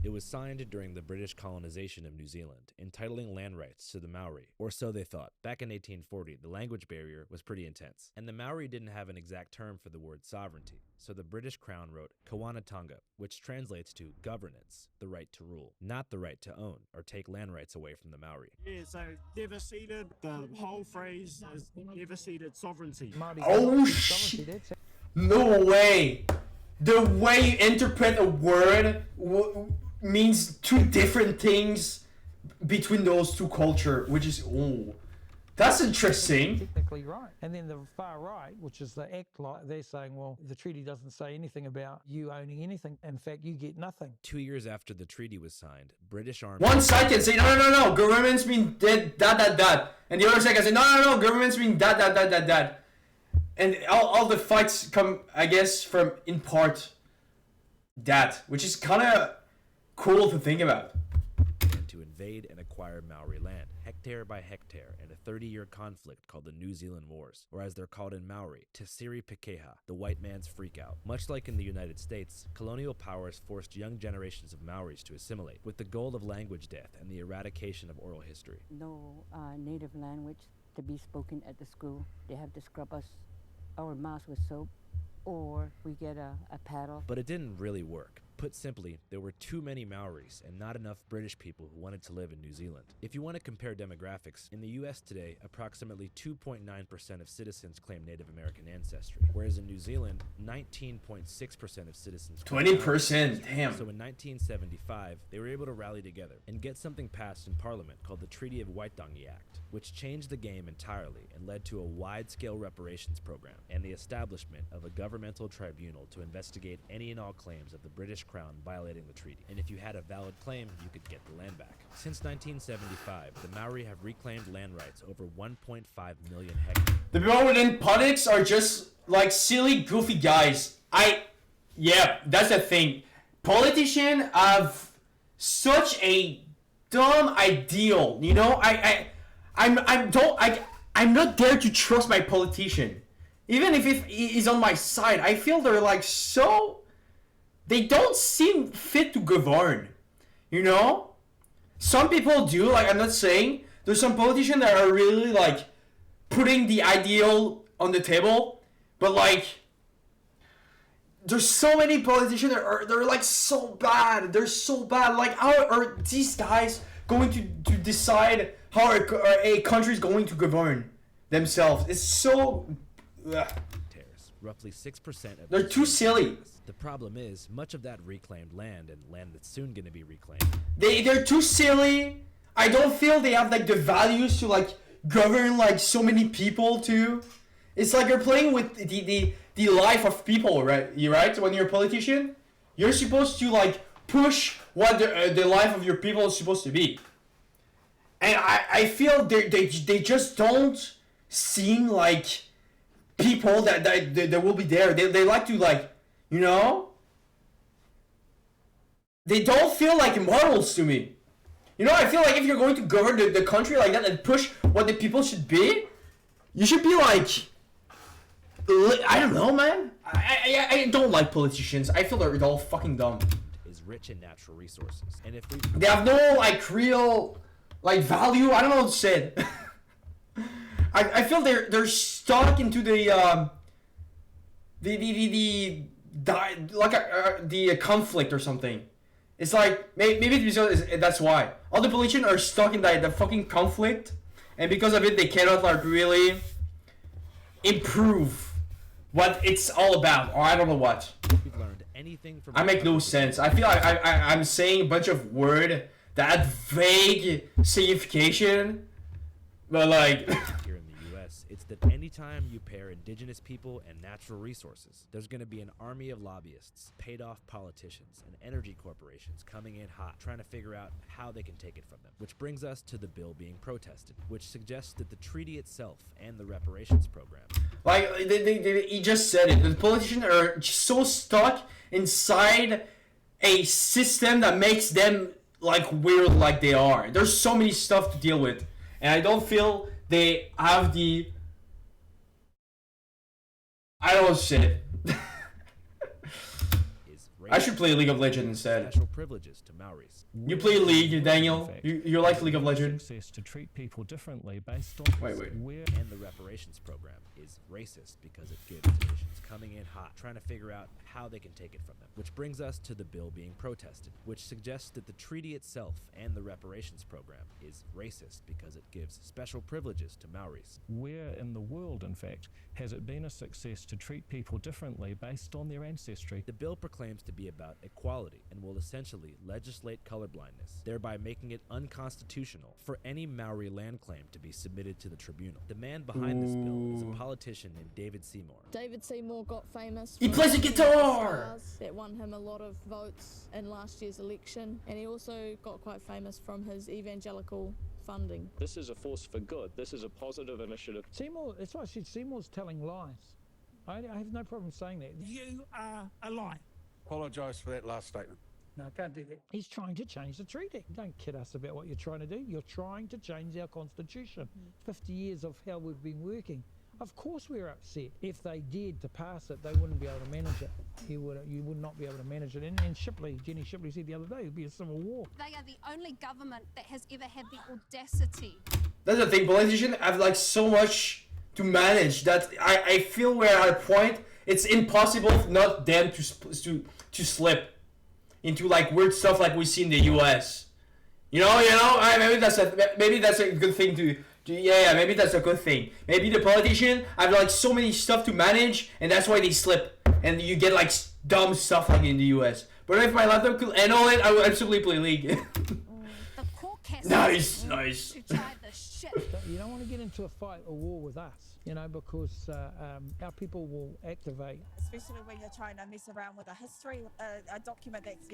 It was signed during the British colonization of New Zealand, entitling land rights to the Maori, or so they thought. Back in 1840, the language barrier was pretty intense, and the Maori didn't have an exact term for the word sovereignty, so the British Crown wrote Kawanatanga, which translates to governance, the right to rule, not the right to own or take land rights away from the Maori. Yeah, so never ceded, the whole phrase is never ceded sovereignty. Oh shit! No way! The way you interpret a word means two different things between those two cultures, which is that's interesting. Technically right. And then the far right, which is the ACT, they're saying, well, the treaty doesn't say anything about you owning anything. In fact, you get nothing. 2 years after the treaty was signed, British Army... One side can say, no, governments mean that. And the other side can say, no, governments mean that. And all the fights come, I guess, from, in part, that. Which is kind of cool to think about. To invade and acquire Maori land, hectare by hectare, in a 30-year conflict called the New Zealand Wars, or as they're called in Maori, Te Siri Pekeha, the white man's freakout. Much like in the United States, colonial powers forced young generations of Maoris to assimilate, with the goal of language death and the eradication of oral history. No native language to be spoken at the school. They have to scrub our mouths with soap, or we get a paddle. But it didn't really work. Put simply, there were too many Maoris and not enough British people who wanted to live in New Zealand. If you want to compare demographics, in the US today, approximately 2.9% of citizens claim Native American ancestry, whereas in New Zealand, 19.6% of citizens claim 20%, damn. So in 1975, they were able to rally together and get something passed in Parliament called the Treaty of Waitangi Act, which changed the game entirely and led to a wide-scale reparations program and the establishment of a governmental tribunal to investigate any and all claims of the British Crown violating the treaty. And if you had a valid claim, you could get the land back. Since 1975, the Maori have reclaimed land rights over 1.5 million hectares. The people within politics are just like silly, goofy guys. Yeah, that's the thing. Politicians have such a dumb ideal, you know? I'm not there to trust my politician. Even if he's on my side, I feel they're like so... They don't seem fit to govern, you know? Some people do, like I'm not saying. There's some politicians that are really like putting the ideal on the table, but like there's so many politicians that they're like so bad. They're so bad. Like, how are these guys going to decide how a country is going to govern themselves? It's so. Roughly 6% of they're too silly. The problem is, much of that reclaimed land and land that's soon going to be reclaimed. They're too silly. I don't feel they have like the values to like govern like so many people too. It's like you're playing with the life of people, right? When you're a politician, you're supposed to like push what the life of your people is supposed to be. And I feel they just don't seem like people that will be there. They like to like, you know, they don't feel like models to me. You know, I feel like if you're going to govern the country like that and push what the people should be, you should be like, I don't know, man. I don't like politicians. I feel they're all fucking dumb. Is rich in natural resources, and if they have no like real like value, I don't know what to say. I feel they're stuck into the conflict or something. It's like maybe that's why all the politicians are stuck in the fucking conflict, and because of it they cannot like really improve what it's all about, or I don't know what. We've learned anything from I make no sense. I feel like I'm saying a bunch of words that have vague signification, but like. Here in the U.S., it's that anytime you pair indigenous people and natural resources, there's going to be an army of lobbyists, paid-off politicians, and energy corporations coming in hot, trying to figure out how they can take it from them. Which brings us to the bill being protested, which suggests that the treaty itself and the reparations program. Like, he just said it. The politicians are so stuck inside a system that makes them, like, weird like they are. There's so many stuff to deal with. And I don't feel they have the... I don't know what to say. I should play League of Legends instead. Special privileges to Maoris. You play League, Daniel? You like League of Legends? Success to treat people differently based on where and the reparations program is racist because it gives nations coming in hot, trying to figure out how they can take it from them. Which brings us to the bill being protested, which suggests that the treaty itself and the reparations program is racist because it gives special privileges to Maoris. Where in the world, in fact, has it been a success to treat people differently based on their ancestry? The bill proclaims to be about equality and will essentially legislate colorblindness, thereby making it unconstitutional for any Maori land claim to be submitted to the tribunal. The man behind this bill is a politician named David Seymour. David Seymour got famous. He plays a guitar! That won him a lot of votes in last year's election, and he also got quite famous from his evangelical funding. This is a force for good. This is a positive initiative. Seymour, that's why I said Seymour's telling lies. I have no problem saying that. You are a lie. Apologise for that last statement. No, I can't do that. He's trying to change the treaty. Don't kid us about what you're trying to do. You're trying to change our constitution. 50 years of how we've been working. Of course we're upset. If they dared to pass it, they wouldn't be able to manage it. You would not be able to manage it. And Jenny Shipley said the other day, it would be a civil war. They are the only government that has ever had the audacity. That's the thing, politicians have like so much to manage that I feel we're at a point it's impossible not them to slip into like weird stuff like we see in the US. You know, maybe that's a good thing to maybe that's a good thing. Maybe the politicians have like so many stuff to manage, and that's why they slip, and you get like dumb stuff like in the US. But if my laptop could handle it, I would absolutely play League. The caucus. Nice. To try the shit. You don't want to get into a fight or war with us, because our people will activate. Especially when you're trying to mess around with a history, a document that's,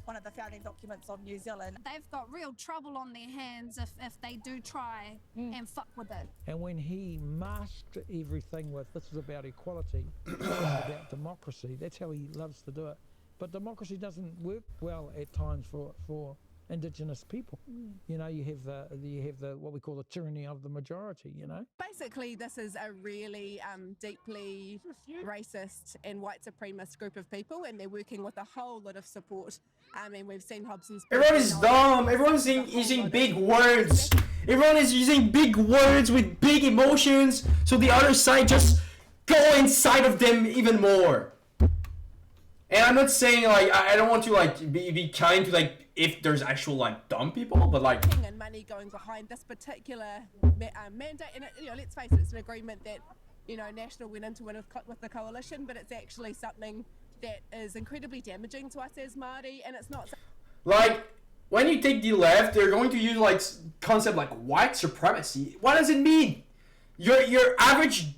one of the founding documents of New Zealand. They've got real trouble on their hands if they do try and fuck with it. And when he masked everything with this is about equality, about democracy, that's how he loves to do it. But democracy doesn't work well at times for Indigenous people. You have the what we call the tyranny of the majority. Basically, this is a really deeply racist and white supremacist group of people, and they're working with a whole lot of support. And we've seen Hobson's. Everyone is dumb. Everyone's using big words. Everyone is using big words with big emotions, so the other side just go inside of them even more. And I'm not saying like I don't want to like be kind to like if there's actual like dumb people, but like And money going behind this particular mandate, and let's face it, it's an agreement that National went into with the coalition, but it's actually something that is incredibly damaging to us as Māori, and it's not. Like when you take the left, they're going to use like concept like white supremacy. What does it mean? Your average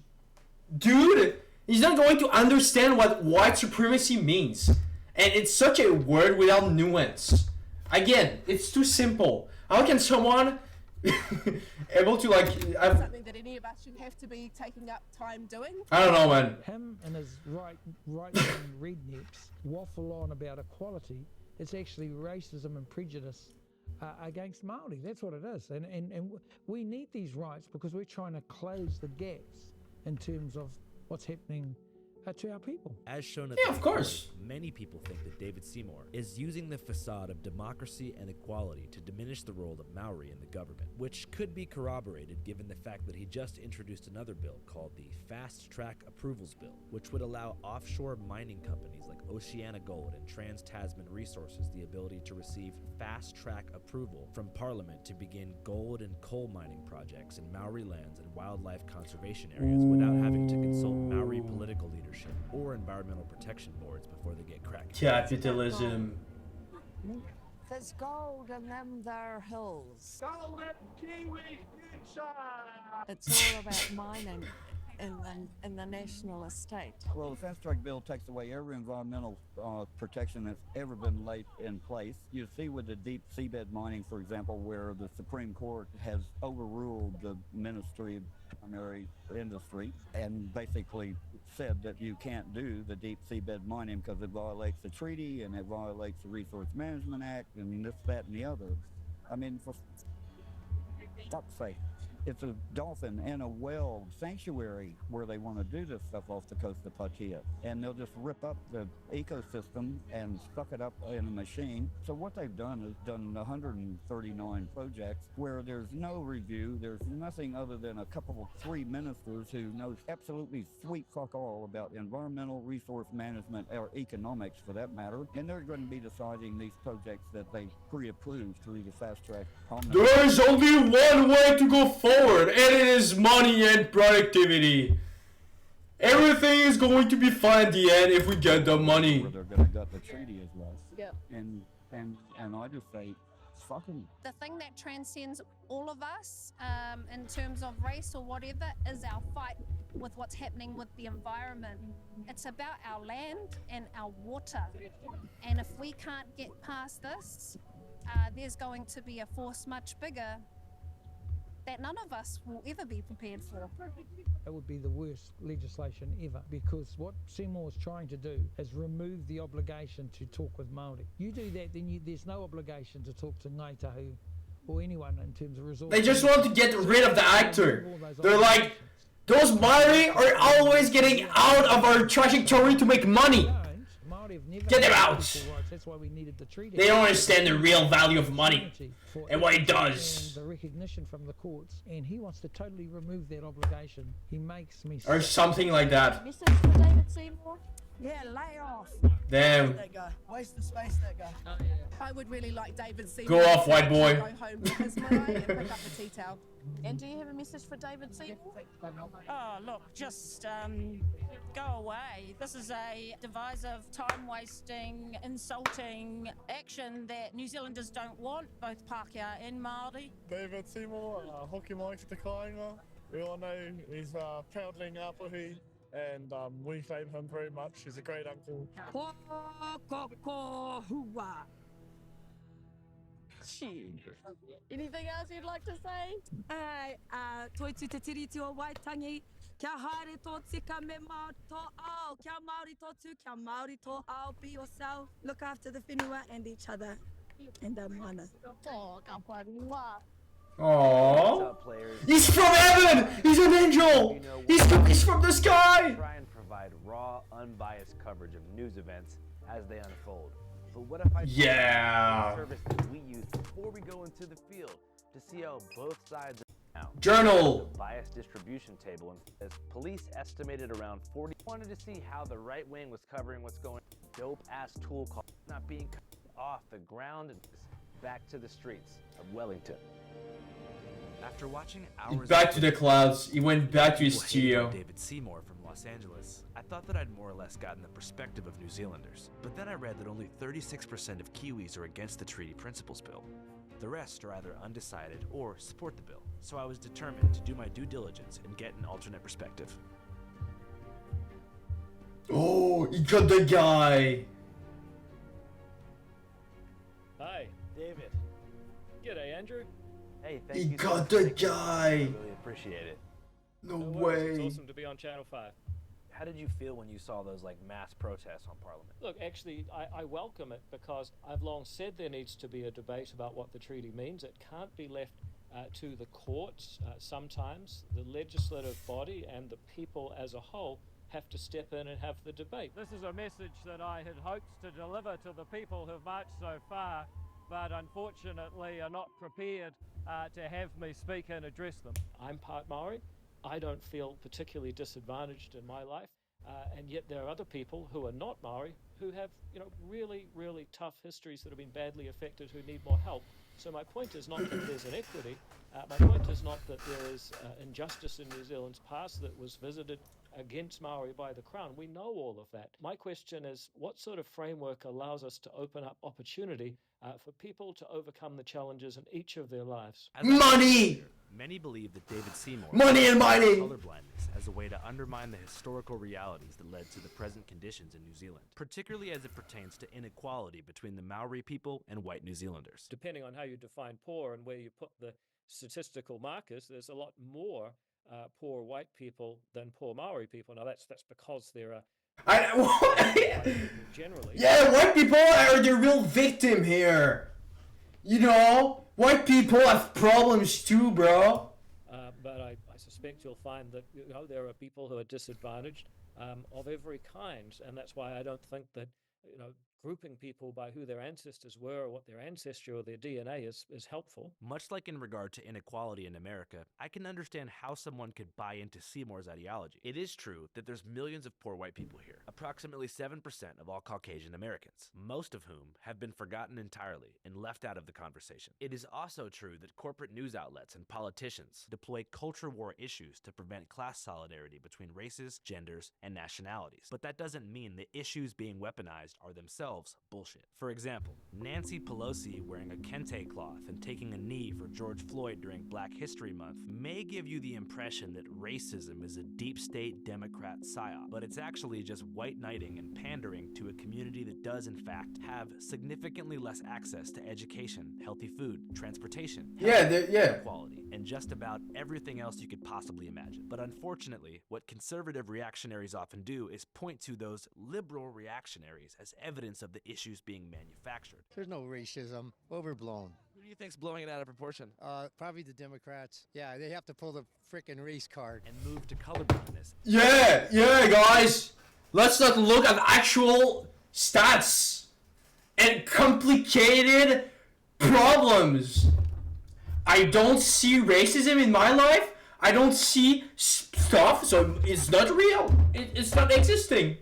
dude. He's not going to understand what white supremacy means. And it's such a word without nuance. Again, it's too simple. How can someone able to like... something that any of us should have to be taking up time doing? I don't know, man. Him and his right-wing rednecks waffle on about equality. It's actually racism and prejudice against Māori. That's what it is. And we need these rights because we're trying to close the gaps in terms of what's happening to our people. As shown at yeah, of course. Many people think that David Seymour is using the facade of democracy and equality to diminish the role of Maori in the government, which could be corroborated given the fact that he just introduced another bill called the Fast Track Approvals Bill, which would allow offshore mining companies like Oceana Gold and Trans-Tasman Resources the ability to receive fast-track approval from Parliament to begin gold and coal mining projects in Maori lands and wildlife conservation areas without having to consult Maori political leaders or environmental protection boards before they get cracked. Capitalism. There's gold in them there hills. Gold in Kiwi future. It's all about mining in the national estate. Well, the Fast Track Bill takes away every environmental protection that's ever been laid in place. You see with the deep seabed mining, for example, where the Supreme Court has overruled the Ministry of Primary Industry and basically said that you can't do the deep seabed mining because it violates the treaty and it violates the Resource Management Act and this, that, and the other. I mean, for fuck's sake. It's a dolphin and a whale sanctuary where they want to do this stuff off the coast of Patia. And they'll just rip up the ecosystem and suck it up in a machine. So what they've done is done 139 projects where there's no review. There's nothing other than three ministers who knows absolutely sweet fuck all about environmental resource management or economics for that matter. And they're going to be deciding these projects that they pre-approved through the fast track. There's only one way to go forward, and it is money and productivity. Everything is going to be fine at the end if we get the money. They're going to gut the treaty as well. Yep. And I just say, fuck them. The thing that transcends all of us in terms of race or whatever is our fight with what's happening with the environment. It's about our land and our water. And if we can't get past this, there's going to be a force much bigger that none of us will ever be prepared for. It would be the worst legislation ever because what Seymour is trying to do is remove the obligation to talk with Māori. You do that, then there's no obligation to talk to Ngāi Tahu or anyone in terms of resources. They just want to get rid of the actor. They're like, those Māori are always getting out of our trajectory to make money. Get them out! That's why we needed the treaty. They don't understand the real value of money and what it does. And the recognition from the courts, and he wants to totally remove that obligation. He makes me or something like that. Message for David Seymour? Yeah, lay off. Damn. That guy. Waste the space, that guy. I would really like David Seymour. Go off, white boy. To go home with his marae and pick up the tea towel. And do you have a message for David Seymour? Oh, look, just go away. This is a divisive, time-wasting, insulting action that New Zealanders don't want, both Pākehā and Māori. David Seymour, hoki mai ki te kāinga. We all know he's a proudly Ngāpuhi, and we favour him very much. He's a great uncle. Anything else you'd like to say? Toi tu te tiri tua Waitangi, kia haere tō tika me Māori tō ao, kia Māori tō tu, kia Māori tō ao, be yourself, look after the whenua and each other, and moana. Aww. He's from heaven! He's an angel! He's from the sky! Try and provide raw, unbiased coverage of news events as they unfold. But what if I yeah. the service that we use before we go into the field to see how both sides are? Journal. The bias distribution table, and as police estimated around 40. Wanted to see how the right wing was covering what's going. Dope ass tool call not being cut off the ground and back to the streets of Wellington. After watching hours Back to the clouds. He went back to his people hating studio. on David Seymour from Los Angeles, I thought that I'd more or less gotten the perspective of New Zealanders. But then I read that only 36% of Kiwis are against the Treaty Principles Bill. The rest are either undecided or support the bill. So I was determined to do my due diligence and get an alternate perspective. Oh, he got the guy. Hi, David. G'day, Andrew. Hey, He thank you. so got much the for taking time. guy. I really appreciate it. No worries, way. It's awesome to be on Channel 5. How did you feel when you saw those like mass protests on Parliament? Look, actually, I welcome it because I've long said there needs to be a debate about what the treaty means. It can't be left to the courts. Sometimes the legislative body and the people as a whole have to step in and have the debate. This is a message that I had hoped to deliver to the people who've marched so far, but unfortunately are not prepared to have me speak and address them. I'm part Maori. I don't feel particularly disadvantaged in my life, and yet there are other people who are not Maori who have, really, really tough histories that have been badly affected who need more help. So my point is not that there's inequity. My point is not that there is injustice in New Zealand's past that was visited against Maori by the Crown. We know all of that. My question is, what sort of framework allows us to open up opportunity for people to overcome the challenges in each of their lives? Money! Many believe that David Seymour Money and mining! colorblindness as a way to undermine the historical realities that led to the present conditions in New Zealand, particularly as it pertains to inequality between the Maori people and white New Zealanders. Depending on how you define poor and where you put the statistical markers, there's a lot more poor white people than poor Maori people. Now that's because there are generally. Yeah, white people are the real victim here. White people have problems too, bro. But I suspect you'll find that there are people who are disadvantaged of every kind, and that's why I don't think that grouping people by who their ancestors were or what their ancestry or their DNA is helpful. Much like in regard to inequality in America, I can understand how someone could buy into Seymour's ideology. It is true that there's millions of poor white people here, approximately 7% of all Caucasian Americans, most of whom have been forgotten entirely and left out of the conversation. It is also true that corporate news outlets and politicians deploy culture war issues to prevent class solidarity between races, genders, and nationalities. But that doesn't mean the issues being weaponized are themselves bullshit. For example, Nancy Pelosi wearing a kente cloth and taking a knee for George Floyd during Black History Month may give you the impression that racism is a deep state Democrat psyop, but it's actually just white knighting and pandering to a community that does in fact have significantly less access to education, healthy food, transportation, equality, and just about everything else you could possibly imagine. But unfortunately, what conservative reactionaries often do is point to those liberal reactionaries as evidence of the issues being manufactured. There's no racism. Overblown. Who do you think's blowing it out of proportion? Probably the Democrats. Yeah, they have to pull the frickin' race card. And move to colorblindness. Yeah, guys. Let's not look at actual stats and complicated problems. I don't see racism in my life. I don't see stuff, so it's not real. It's not existing.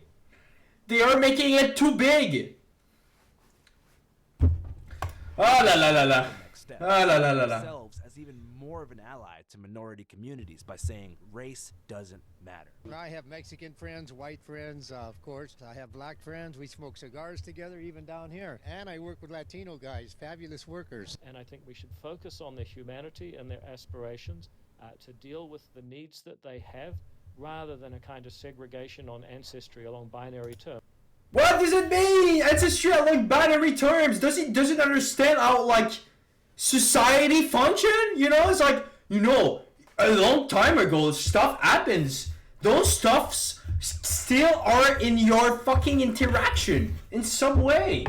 They are making it too big. Themselves as even more of an ally to minority communities by saying race doesn't matter. I have Mexican friends, white friends, of course. I have black friends. We smoke cigars together, even down here. And I work with Latino guys, fabulous workers. And I think we should focus on their humanity and their aspirations to deal with the needs that they have, rather than a kind of segregation on ancestry along binary terms. What does it mean? Ancestry along binary terms. Doesn't understand how society function? It's a long time ago stuff happens. Those stuffs still are in your fucking interaction in some way.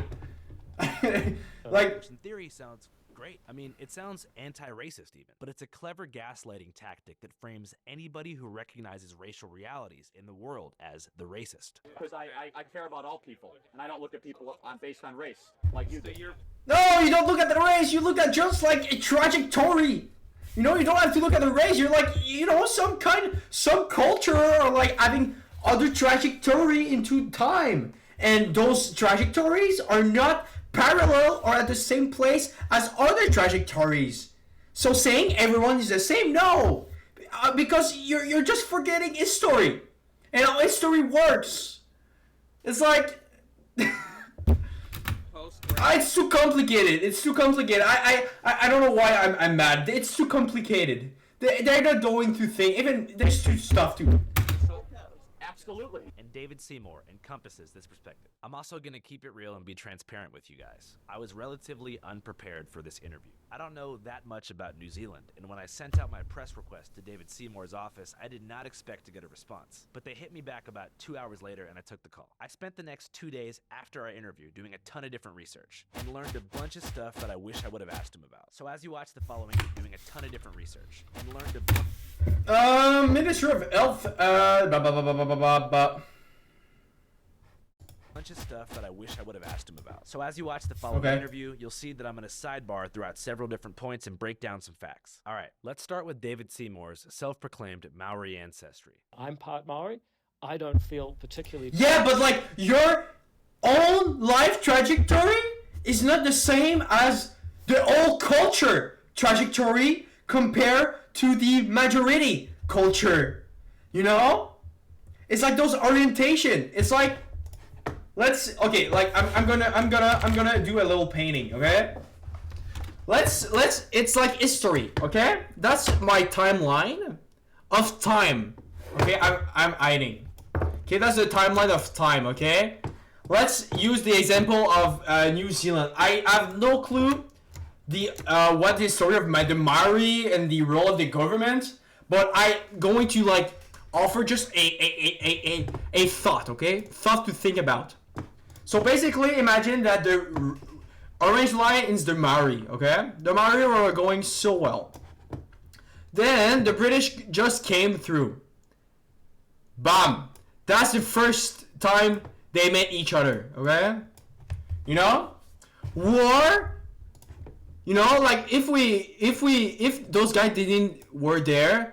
Which in theory sounds great. I mean, it sounds anti-racist even, but it's a clever gaslighting tactic that frames anybody who recognizes racial realities in the world as the racist. Because I care about all people, and I don't look at people based on race, like you do. No, you don't look at the race, you look at just like a trajectory. You know, you don't have to look at the race. You're like, you know, some culture or like having other trajectory into time. And those trajectories are not parallel or at the same place as other trajectories. So saying everyone is the same, no. Because you're just forgetting history. And how history works. It's like... it's too complicated. It's too complicated. I don't know why I'm mad. It's too complicated. They're not going to think. Even there's too stuff to. Absolutely. And David Seymour encompasses this perspective. I'm also going to keep it real and be transparent with you guys. I was relatively unprepared for this interview. I don't know that much about New Zealand, and when I sent out my press request to David Seymour's office, I did not expect to get a response. But they hit me back about 2 hours later, and I took the call. I spent the next 2 days after our interview doing a ton of different research, and learned a bunch of stuff that I wish I would have asked him about. So as you watch the following, doing a ton of different research, and learned a Minister of Health, bunch of stuff that I wish I would have asked him about. So as you watch the following interview, you'll see that I'm going to sidebar throughout several different points and break down some facts. All right, let's start with David Seymour's self-proclaimed Maori ancestry. I'm part Maori. I don't feel particularly... Yeah, but like your own life trajectory is not the same as the old culture trajectory compared to the majority culture. You know? It's like those orientation. It's like I'm gonna do a little painting, okay? It's like history, okay? That's my timeline of time. Okay, I'm hiding. Okay, that's the timeline of time, okay? Let's use the example of New Zealand. I have no clue what the story of the Maori and the role of the government, but I'm going to like offer just a thought, okay? Thought to think about. So basically, imagine that the orange line is the Maori, okay? The Maori were going so well. Then the British just came through. Bam! That's the first time they met each other, okay? You know? War. You know, like if those guys were there,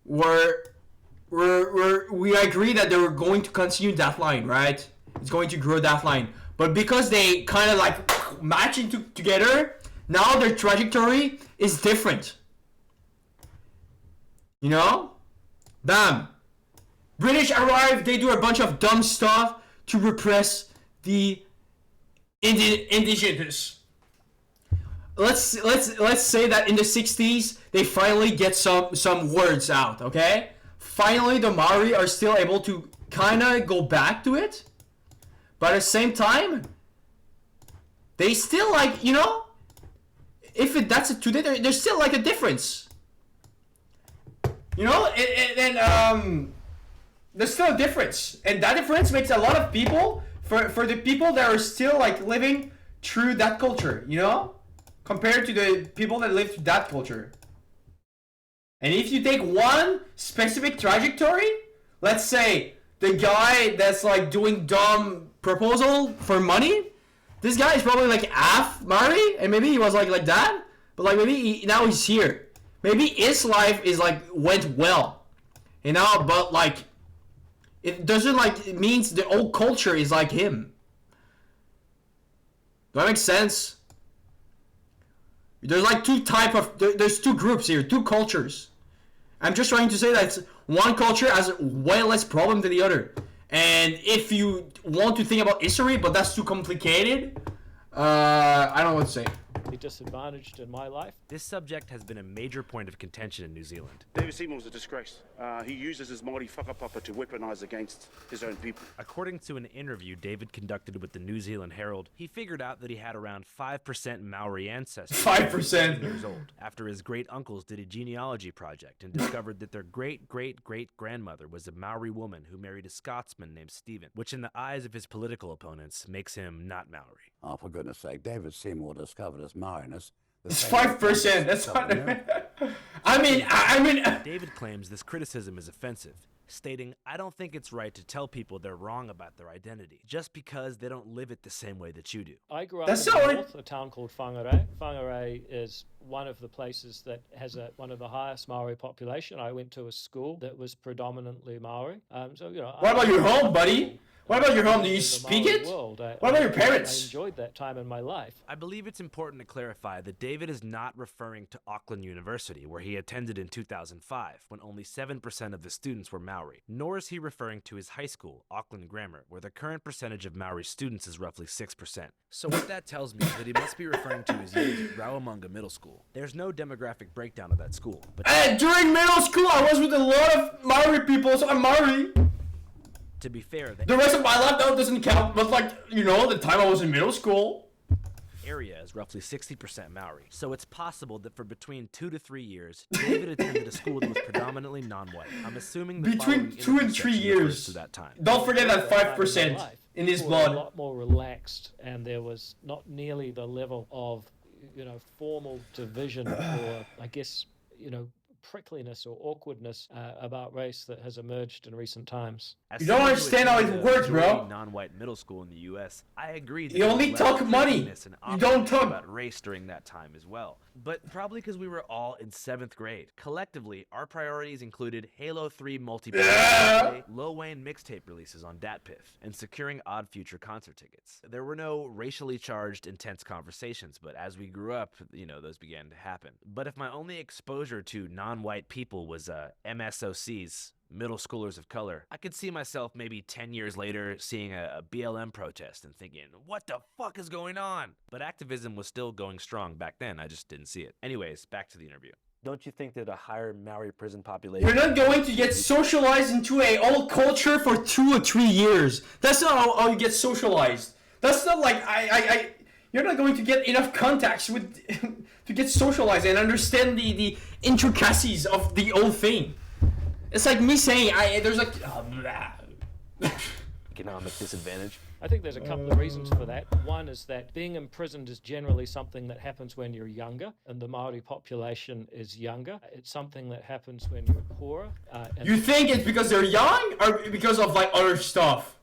we agree that they were going to continue that line, right? It's going to grow that line. But because they kind of like match together, now their trajectory is different. You know? Bam! British arrive, they do a bunch of dumb stuff to repress the indigenous. Let's say that in the 60s they finally get some words out, okay? Finally the Maori are still able to kind of go back to it. But at the same time, they still like, you know, that's today, there's still like a difference. You know, and there's still a difference. And that difference makes a lot of people, for the people that are still like living through that culture, you know, compared to the people that live through that culture. And if you take one specific trajectory, let's say the guy that's like doing dumb proposal for money, this guy is probably like half Maori, and maybe he was like that, but like maybe now he's here. Maybe his life is like went well, you know, but like it doesn't like it means the old culture is like him. Does that make sense? There's like there's two groups here, two cultures. I'm just trying to say that one culture has way less problem than the other. And if you want to think about history, but that's too complicated, I don't know what to say. Disadvantaged in my life. This subject has been a major point of contention in New Zealand. David Seymour's a disgrace. He uses his Māori whakapapa to weaponize against his own people. According to an interview David conducted with the New Zealand Herald, he figured out that he had around 5% Maori ancestry. 5%! Years old, after his great-uncles did a genealogy project and discovered that their great-great-great-grandmother was a Maori woman who married a Scotsman named Stephen, which in the eyes of his political opponents makes him not Maori. Oh, for goodness sake, David Seymour discovered his Maoriness. It's 5%. That's what I mean. David claims this criticism is offensive, stating, "I don't think it's right to tell people they're wrong about their identity, just because they don't live it the same way that you do." I grew up in the north, a town called Whangarei. Whangarei is one of the places that has one of the highest Maori population. I went to a school that was predominantly Maori. What about your home, buddy? What about your home? Do you speak it? What about your parents? I enjoyed that time in my life. I believe it's important to clarify that David is not referring to Auckland University, where he attended in 2005, when only 7% of the students were Maori. Nor is he referring to his high school, Auckland Grammar, where the current percentage of Maori students is roughly 6%. So what that tells me is that he must be referring to his years at Rauamunga Middle School. There's no demographic breakdown of that school. But during middle school, I was with a lot of Maori people, so I'm Maori. To be fair, the rest of my life though doesn't count, but the time I was in middle school. Area is roughly 60% Maori, so it's possible that for between 2 to 3 years, David attended a school that was predominantly non-white. I'm assuming the between 2 and 3 years to that time. Don't forget that 5% in his blood. A lot more relaxed, and there was not nearly the level of, formal division or, I guess, prickliness or awkwardness about race that has emerged in recent times. You don't understand how it works, bro. Non-white middle school in the U.S. I agree. You only talk money. You don't talk about race during that time as well. But probably because we were all in 7th grade. Collectively, our priorities included Halo 3 multiplayer, Lil Wayne mixtape releases on DatPiff, and securing Odd Future concert tickets. There were no racially charged, intense conversations, but as we grew up, those began to happen. But if my only exposure to non-white people was MSOCs, middle schoolers of color, I could see myself maybe 10 years later seeing a BLM protest and thinking, what the fuck is going on? But activism was still going strong back then, I just didn't see it. Anyways, back to the interview. Don't you think that a higher Maori prison population... You're not going to get socialized into a old culture for 2 or 3 years. That's not how you get socialized. That's not like you're not going to get enough contacts with to get socialized and understand the intricacies of the old thing. It's like me saying there's like economic disadvantage. I think there's a couple of reasons for that. One is that being imprisoned is generally something that happens when you're younger, and the Maori population is younger. It's something that happens when you're poorer. You think it's because they're young, or because of other stuff?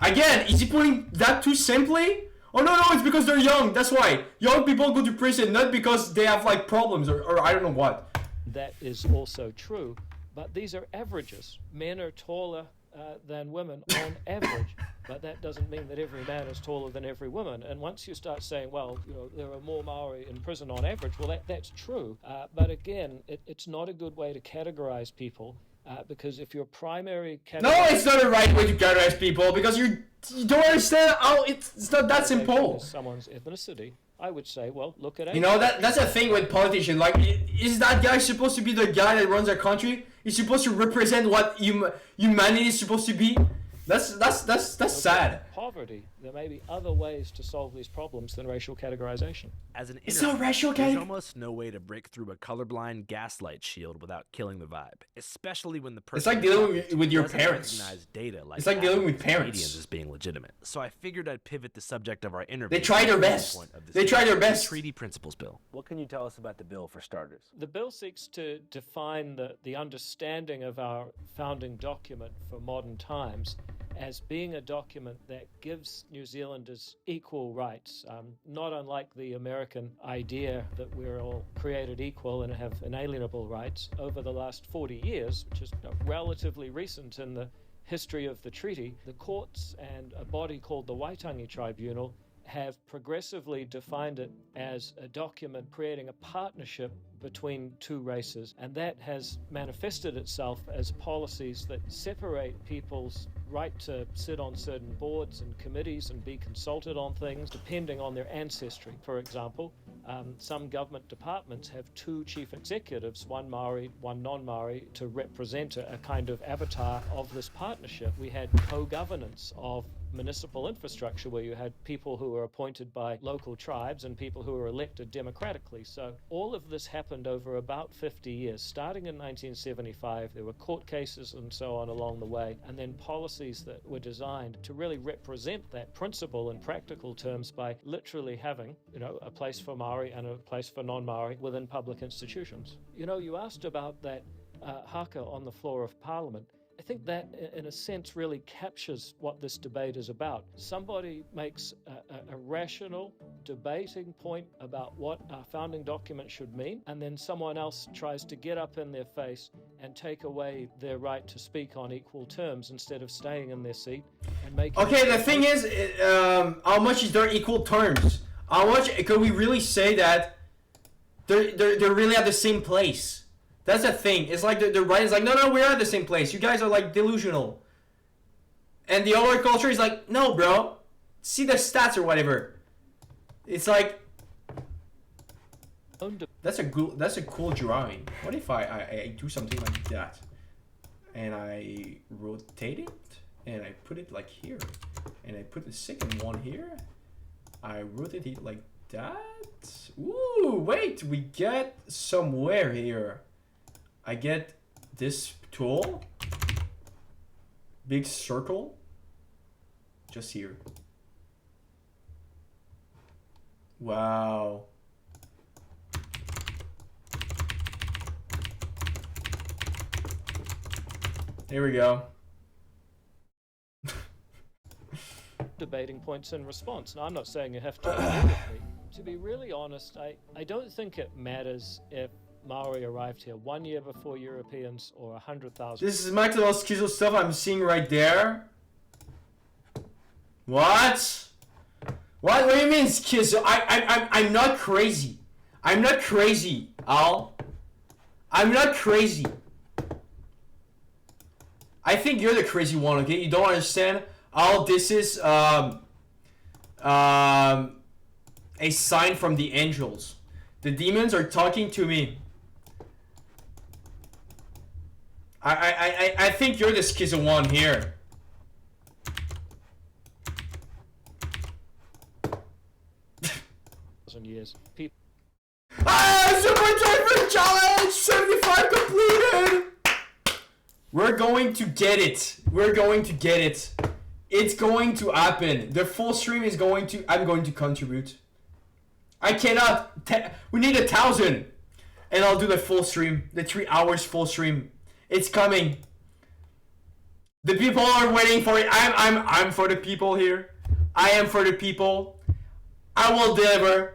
Again, is he putting that too simply? Oh no, it's because they're young. That's why young people go to prison, not because they have problems or I don't know what. That is also true. But these are averages. Men are taller than women on average, but that doesn't mean that every man is taller than every woman. And once you start saying, there are more Maori in prison on average, that's true. But again, it's not a good way to categorize people because if your primary No, it's not the right way to categorize people because you don't understand how it's not that simple. Someone's ethnicity. I would say, look at it. That's a thing with politicians. Is that guy supposed to be the guy that runs our country? He's supposed to represent what humanity is supposed to be? That's sad. Poverty. There may be other ways to solve these problems than racial categorization. As an it's not racial there's almost no way to break through a colorblind gaslight shield without killing the vibe, especially when the person. It's like dealing with your parents. Recognize data like it's like dealing with parents. Comedians as being legitimate. So I figured I'd pivot the subject of our interview. They try their best. They try their best. Treaty Principles Bill. What can you tell us about the bill for starters? The bill seeks to define the understanding of our founding document for modern times as being a document that gives New Zealanders equal rights, not unlike the American idea that we're all created equal and have inalienable rights. Over the last 40 years, which is relatively recent in the history of the treaty, the courts and a body called the Waitangi Tribunal have progressively defined it as a document creating a partnership between two races, and that has manifested itself as policies that separate people's right to sit on certain boards and committees and be consulted on things depending on their ancestry. For example, some government departments have 2 chief executives, one Maori, one non-Maori, to represent a kind of avatar of this partnership. We had co-governance of municipal infrastructure where you had people who were appointed by local tribes and people who were elected democratically. So all of this happened over about 50 years. Starting in 1975, there were court cases and so on along the way, and then policies that were designed to really represent that principle in practical terms by literally having, a place for Maori and a place for non-Maori within public institutions. You asked about that haka on the floor of Parliament. I think that, in a sense, really captures what this debate is about. Somebody makes a rational, debating point about what our founding document should mean, and then someone else tries to get up in their face and take away their right to speak on equal terms instead of staying in their seat and making... Okay, the thing is, how much is there equal terms? How much could we really say that they're really at the same place? That's the thing. It's like the right is like, no, we're at the same place. You guys are like delusional. And the other culture is like, no, bro. See the stats or whatever. It's like, that's a cool drawing. What if I do something like that, and I rotate it, and I put it like here, and I put the second one here. I rotate it like that. Ooh, wait, we get somewhere here. I get this tool, big circle, just here. Wow. There we go. Debating points in response. Now, I'm not saying you have to agree with me. To be really honest, I don't think it matters if Maori arrived here 1 year before Europeans or 100,000. This is my little schizo stuff I'm seeing right there. What? What do you mean schizo? I'm not crazy. I'm not crazy, Al. I'm not crazy. I think you're the crazy one, okay? You don't understand how this is a sign from the angels. The demons are talking to me. I think you're the schizo one here. Years. People. Super Driver Challenge 75 completed. We're going to get it. We're going to get it. It's going to happen. The full stream is going to. I'm going to contribute. I cannot. We need 1,000, and I'll do the full stream. The 3 hours full stream. It's coming. The people are waiting for it. I'm for the people here. I am for the people. I will deliver.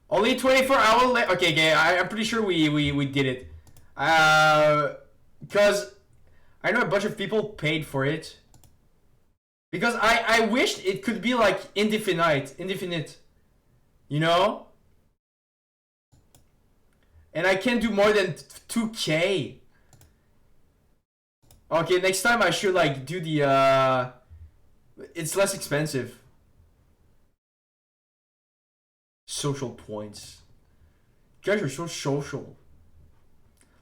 Only 24 hours left. Okay, I'm pretty sure we did it. Because I know a bunch of people paid for it. Because I wished it could be like indefinite. You know? And I can't do more than 2K. Okay, next time I should like do the it's less expensive. Social points. You guys are so social.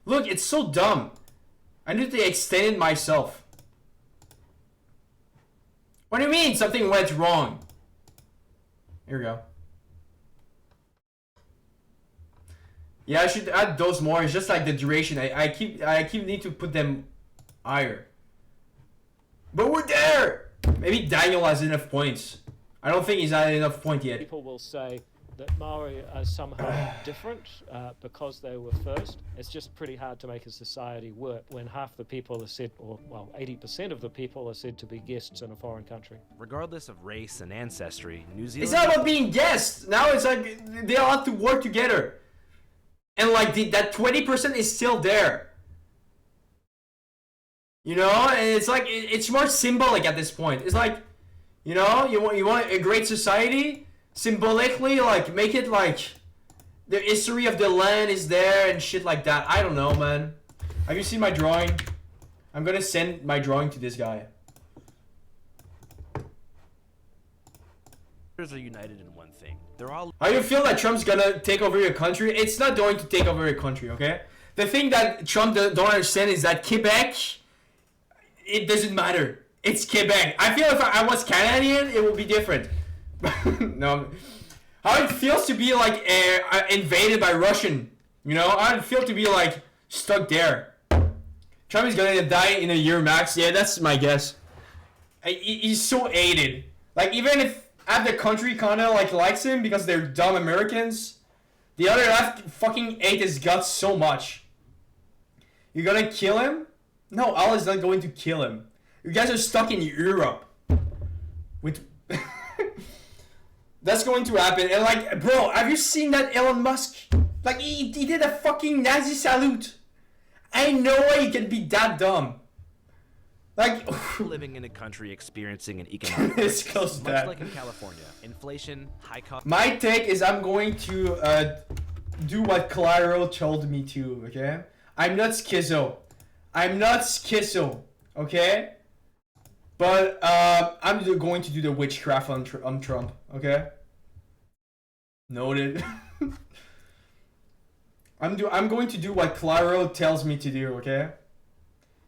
Look, it's so dumb. I need to extend it myself. What do you mean something went wrong? Here we go. Yeah, I should add those more. It's just like the duration. I keep need to put them higher. But we're there. Maybe Daniel has enough points. I don't think he's had enough points yet. People will say that Maori are somehow different because they were first. It's just pretty hard to make a society work when half the people are said, or well, 80% of the people are said to be guests in a foreign country. Regardless of race and ancestry, New Zealand... It's not about being guests. Now it's like they all have to work together. And like that 20% is still there. You know? And it's like, it's more symbolic at this point. It's like, you know, you want a great society? Symbolically, like, make it like the history of the land is there and shit like that. I don't know, man. Have you seen my drawing? I'm gonna send my drawing to this guy. Are united in one thing. They're all... How you feel that Trump's gonna take over your country? It's not going to take over your country, okay? The thing that Trump don't understand is that Quebec, it doesn't matter. It's Quebec. I feel if I was Canadian, it would be different. No, how it feels to be like invaded by Russian, you know? How it feel to be like stuck there. Trump is gonna die in a year max. Yeah, that's my guess. He's so hated. Like even if half the country kinda like likes him because they're dumb Americans, the other half fucking hate his guts so much. You're gonna kill him? No, Allah's not going to kill him. You guys are stuck in Europe. With that's going to happen. And like, bro, have you seen that Elon Musk? Like, he did a fucking Nazi salute. Ain't no way he can be that dumb. Like, living in a country experiencing an economic This crisis, goes much back. like in California, inflation, high cost. My take is I'm going to do what Claro told me to, okay? I'm not schizo. I'm not schizo, okay? But I'm going to do the witchcraft on Trump, okay? Noted. I'm going to do what Claro tells me to do, okay?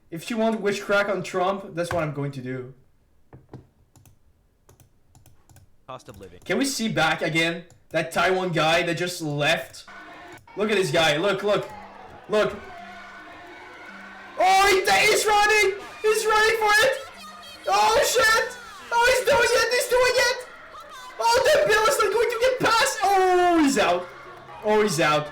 If you want witchcraft on Trump, that's what I'm going to do. Cost of living. Can we see back again that Taiwan guy that just left? Look at this guy. Look. Look. Oh, he's running! He's running for it! Oh, shit! Oh, he's doing it! He's doing it! Oh, the bill is not going to get passed! Oh, he's out. Oh, he's out.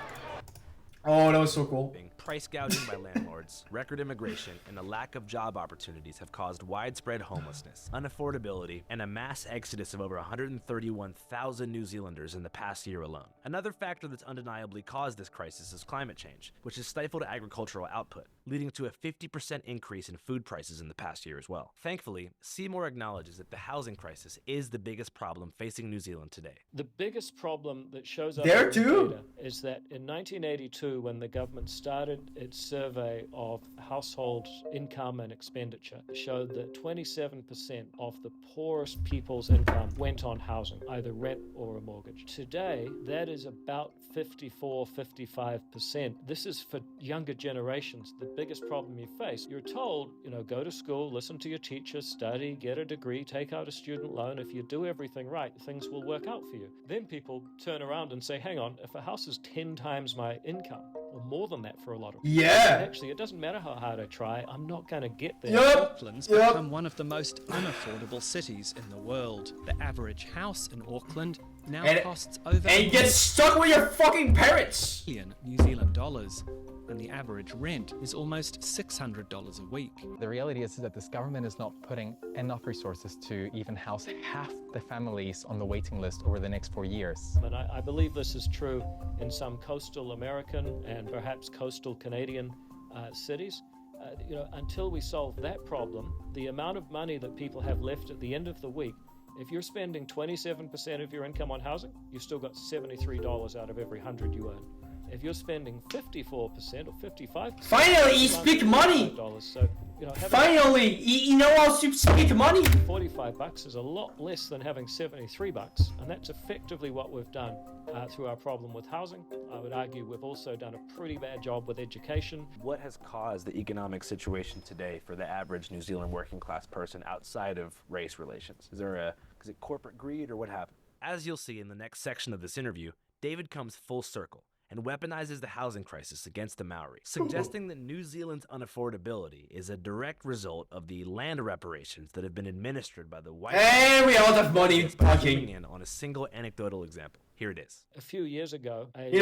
Oh, that was so cool. Price gouging by landlords, record immigration, and a lack of job opportunities have caused widespread homelessness, unaffordability, and a mass exodus of over 131,000 New Zealanders in the past year alone. Another factor that's undeniably caused this crisis is climate change, which has stifled agricultural output, leading to a 50% increase in food prices in the past year as well. Thankfully, Seymour acknowledges that the housing crisis is the biggest problem facing New Zealand today. The biggest problem that shows up There in the too? data is that in 1982, when the government started its survey of household income and expenditure, it showed that 27% of the poorest people's income went on housing, either rent or a mortgage. Today, that is about 55%. This is for younger generations. The biggest problem you face, you're told, go to school, listen to your teacher, study, get a degree, take out a student loan. If you do everything right, things will work out for you. Then people turn around and say, hang on, if a house is 10 times my income, or more than that for a lot of people, Yeah. actually, it doesn't matter how hard I try, I'm not going to get there. Yup. Auckland's become one of the most unaffordable cities in the world. The average house in Auckland now costs over And you get stuck with your fucking parents. $1 million New Zealand dollars, and the average rent is almost $600 a week. The reality is that this government is not putting enough resources to even house half the families on the waiting list over the next 4 years. And I believe this is true in some coastal American and perhaps coastal Canadian cities. Until we solve that problem, the amount of money that people have left at the end of the week, if you're spending 27% of your income on housing, you've still got $73 out of every 100 you earn. If you're spending 54% or 55%, Finally, you speak money. So, Finally, you know how to speak money. $45 is a lot less than having $73, and that's effectively what we've done through our problem with housing. I would argue we've also done a pretty bad job with education. What has caused the economic situation today for the average New Zealand working class person outside of race relations? Is it corporate greed or what happened? As you'll see in the next section of this interview, David comes full circle and weaponizes the housing crisis against the Maori, suggesting that New Zealand's unaffordability is a direct result of the land reparations that have been administered by the white. Hey, we all have money talking. In on a single anecdotal example. Here it is. A few years ago, we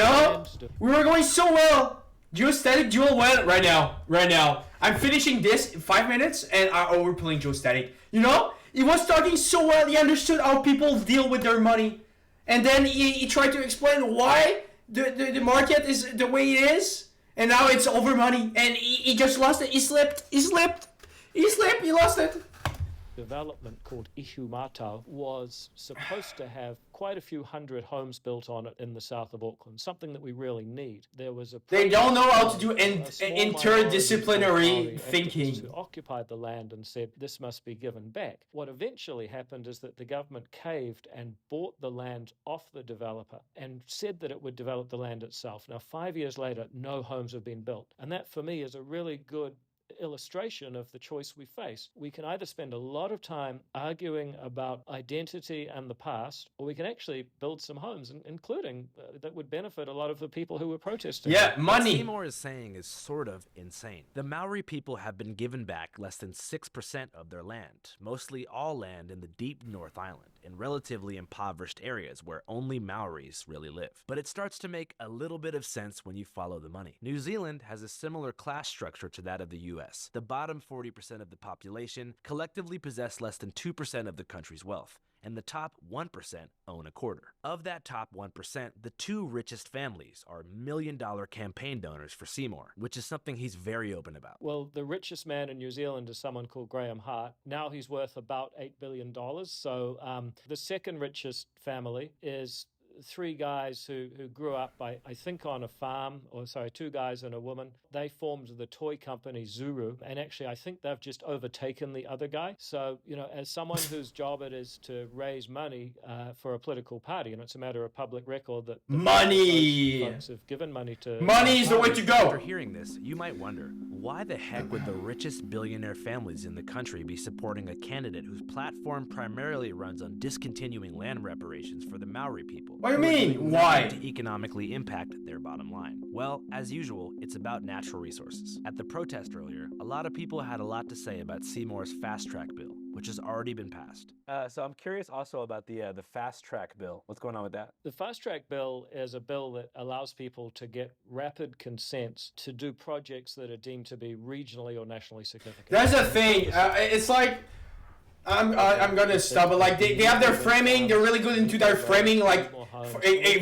were going so well. Geostatic duel went right now. I'm finishing this in 5 minutes, and we're playing Geostatic. He was talking so well. He understood how people deal with their money, and then he tried to explain why the market is the way it is, and now it's over money, and he just lost it. He slipped. He lost it. Development called Ihumatao was supposed to have quite a few hundred homes built on it in the south of Auckland, something that we really need. There was They don't know how to do interdisciplinary thinking. Who occupied the land and said this must be given back. What eventually happened is that the government caved and bought the land off the developer and said that it would develop the land itself. Now, 5 years later, no homes have been built. And that, for me, is a really good illustration of the choice we face. We can either spend a lot of time arguing about identity and the past, or we can actually build some homes, including that would benefit a lot of the people who were protesting. Yeah, money. What Seymour is saying is sort of insane. The Maori people have been given back less than 6% of their land, mostly all land in the deep North Island. in relatively impoverished areas where only Maoris really live. But it starts to make a little bit of sense when you follow the money. New Zealand has a similar class structure to that of the US. The bottom 40% of the population collectively possess less than 2% of the country's wealth, and the top 1% own a quarter. Of that top 1%, the two richest families are million-dollar campaign donors for Seymour, which is something he's very open about. Well, the richest man in New Zealand is someone called Graham Hart. Now he's worth about $8 billion. So the second richest family is three guys who grew up, I think, on a farm, two guys and a woman. They formed the toy company Zuru, and actually I think they've just overtaken the other guy. So, as someone whose job it is to raise money for a political party, and it's a matter of public record that money folks have given money to... Money is the way to go! After hearing this, you might wonder, why the heck would the richest billionaire families in the country be supporting a candidate whose platform primarily runs on discontinuing land reparations for the Maori people? What do you mean? Why? To economically impact their bottom line. Well, as usual, it's about natural resources. At the protest earlier, a lot of people had a lot to say about Seymour's fast track bill, which has already been passed. So I'm curious also about the fast track bill. What's going on with that? The fast track bill is a bill that allows people to get rapid consents to do projects that are deemed to be regionally or nationally significant. That's the thing. It's like, I'm gonna stop, but like they have their framing. They're really good into their framing. Like,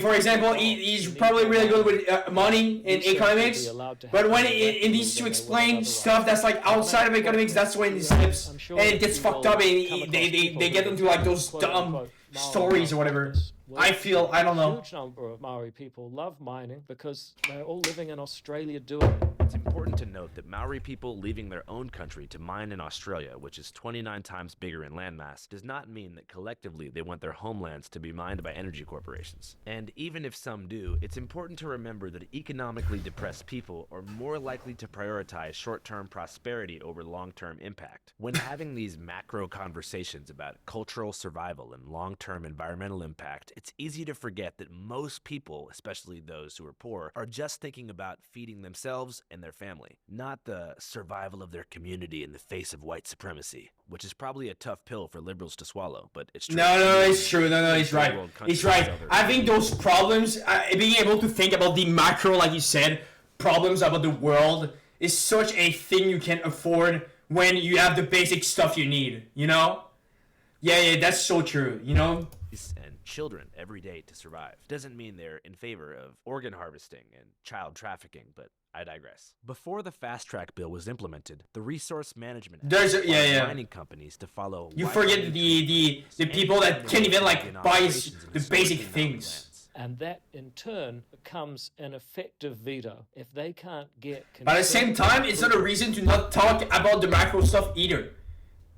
for example, he's probably really good with money in economics. But when it needs to explain stuff that's like outside of economics, that's when it slips and it gets fucked up, and they get into like those dumb stories or whatever. I don't know. A huge number of Maori people love mining because they're all living in Australia doing it. It's important to note that Maori people leaving their own country to mine in Australia, which is 29 times bigger in landmass, does not mean that collectively they want their homelands to be mined by energy corporations. And even if some do, it's important to remember that economically depressed people are more likely to prioritize short-term prosperity over long-term impact. When having these macro conversations about cultural survival and long-term environmental impact, it's easy to forget that most people, especially those who are poor, are just thinking about feeding themselves and their family, not the survival of their community in the face of white supremacy, which is probably a tough pill for liberals to swallow, but it's true. No, it's true. No, he's right. He's right. I think those problems, being able to think about the macro, like you said, problems about the world is such a thing you can afford when you have the basic stuff you need, Yeah, that's so true, And children every day to survive. Doesn't mean they're in favor of organ harvesting and child trafficking, but I digress. Before the fast track bill was implemented, the Resource Management Act mining companies to follow. You forget the people that can't even like buy the basic things. And that in turn becomes an effective veto if they can't get. But at the same time, it's not a reason to not talk about the macro stuff either.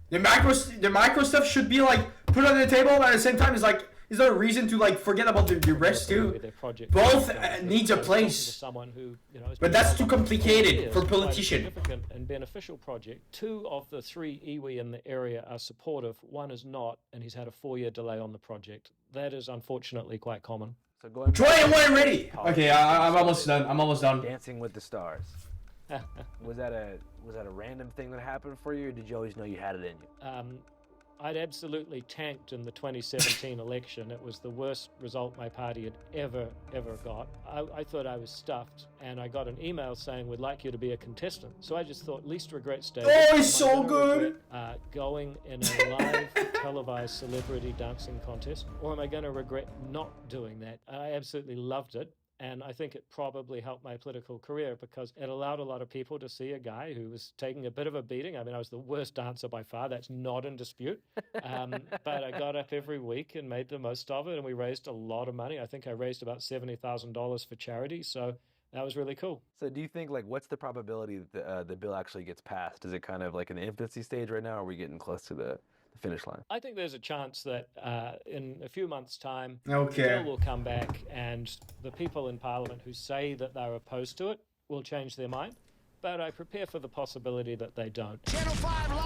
The macro stuff should be like put on the table, but at the same time, it's like. Is there a reason to like forget about the rest too? Both needs a place, but that's too complicated for politicians. Significant and beneficial project. 2 of the 3 iwi in the area are supportive. 1 is not, and he's had a 4-year delay on the project. That is unfortunately quite common. So going. Troy and Wayne ready. Okay, I'm almost done. Dancing with the Stars. Was that a random thing that happened for you, or did you always know you had it in you? I'd absolutely tanked in the 2017 election. It was the worst result my party had ever got. I thought I was stuffed, and I got an email saying, we'd like you to be a contestant. So I just thought, least regret stage. Oh, it's so good! Going in a live televised celebrity dancing contest, or am I going to regret not doing that? I absolutely loved it. And I think it probably helped my political career because it allowed a lot of people to see a guy who was taking a bit of a beating. I mean, I was the worst dancer by far. That's not in dispute. But I got up every week and made the most of it. And we raised a lot of money. I think I raised about $70,000 for charity. So that was really cool. So do you think, like, what's the probability that the bill actually gets passed? Is it kind of like an infancy stage right now, or are we getting close to the finish line? I think there's a chance that in a few months' time, the bill will come back and the people in Parliament who say that they're opposed to it will change their mind. But I prepare for the possibility that they don't. Channel 5 Live!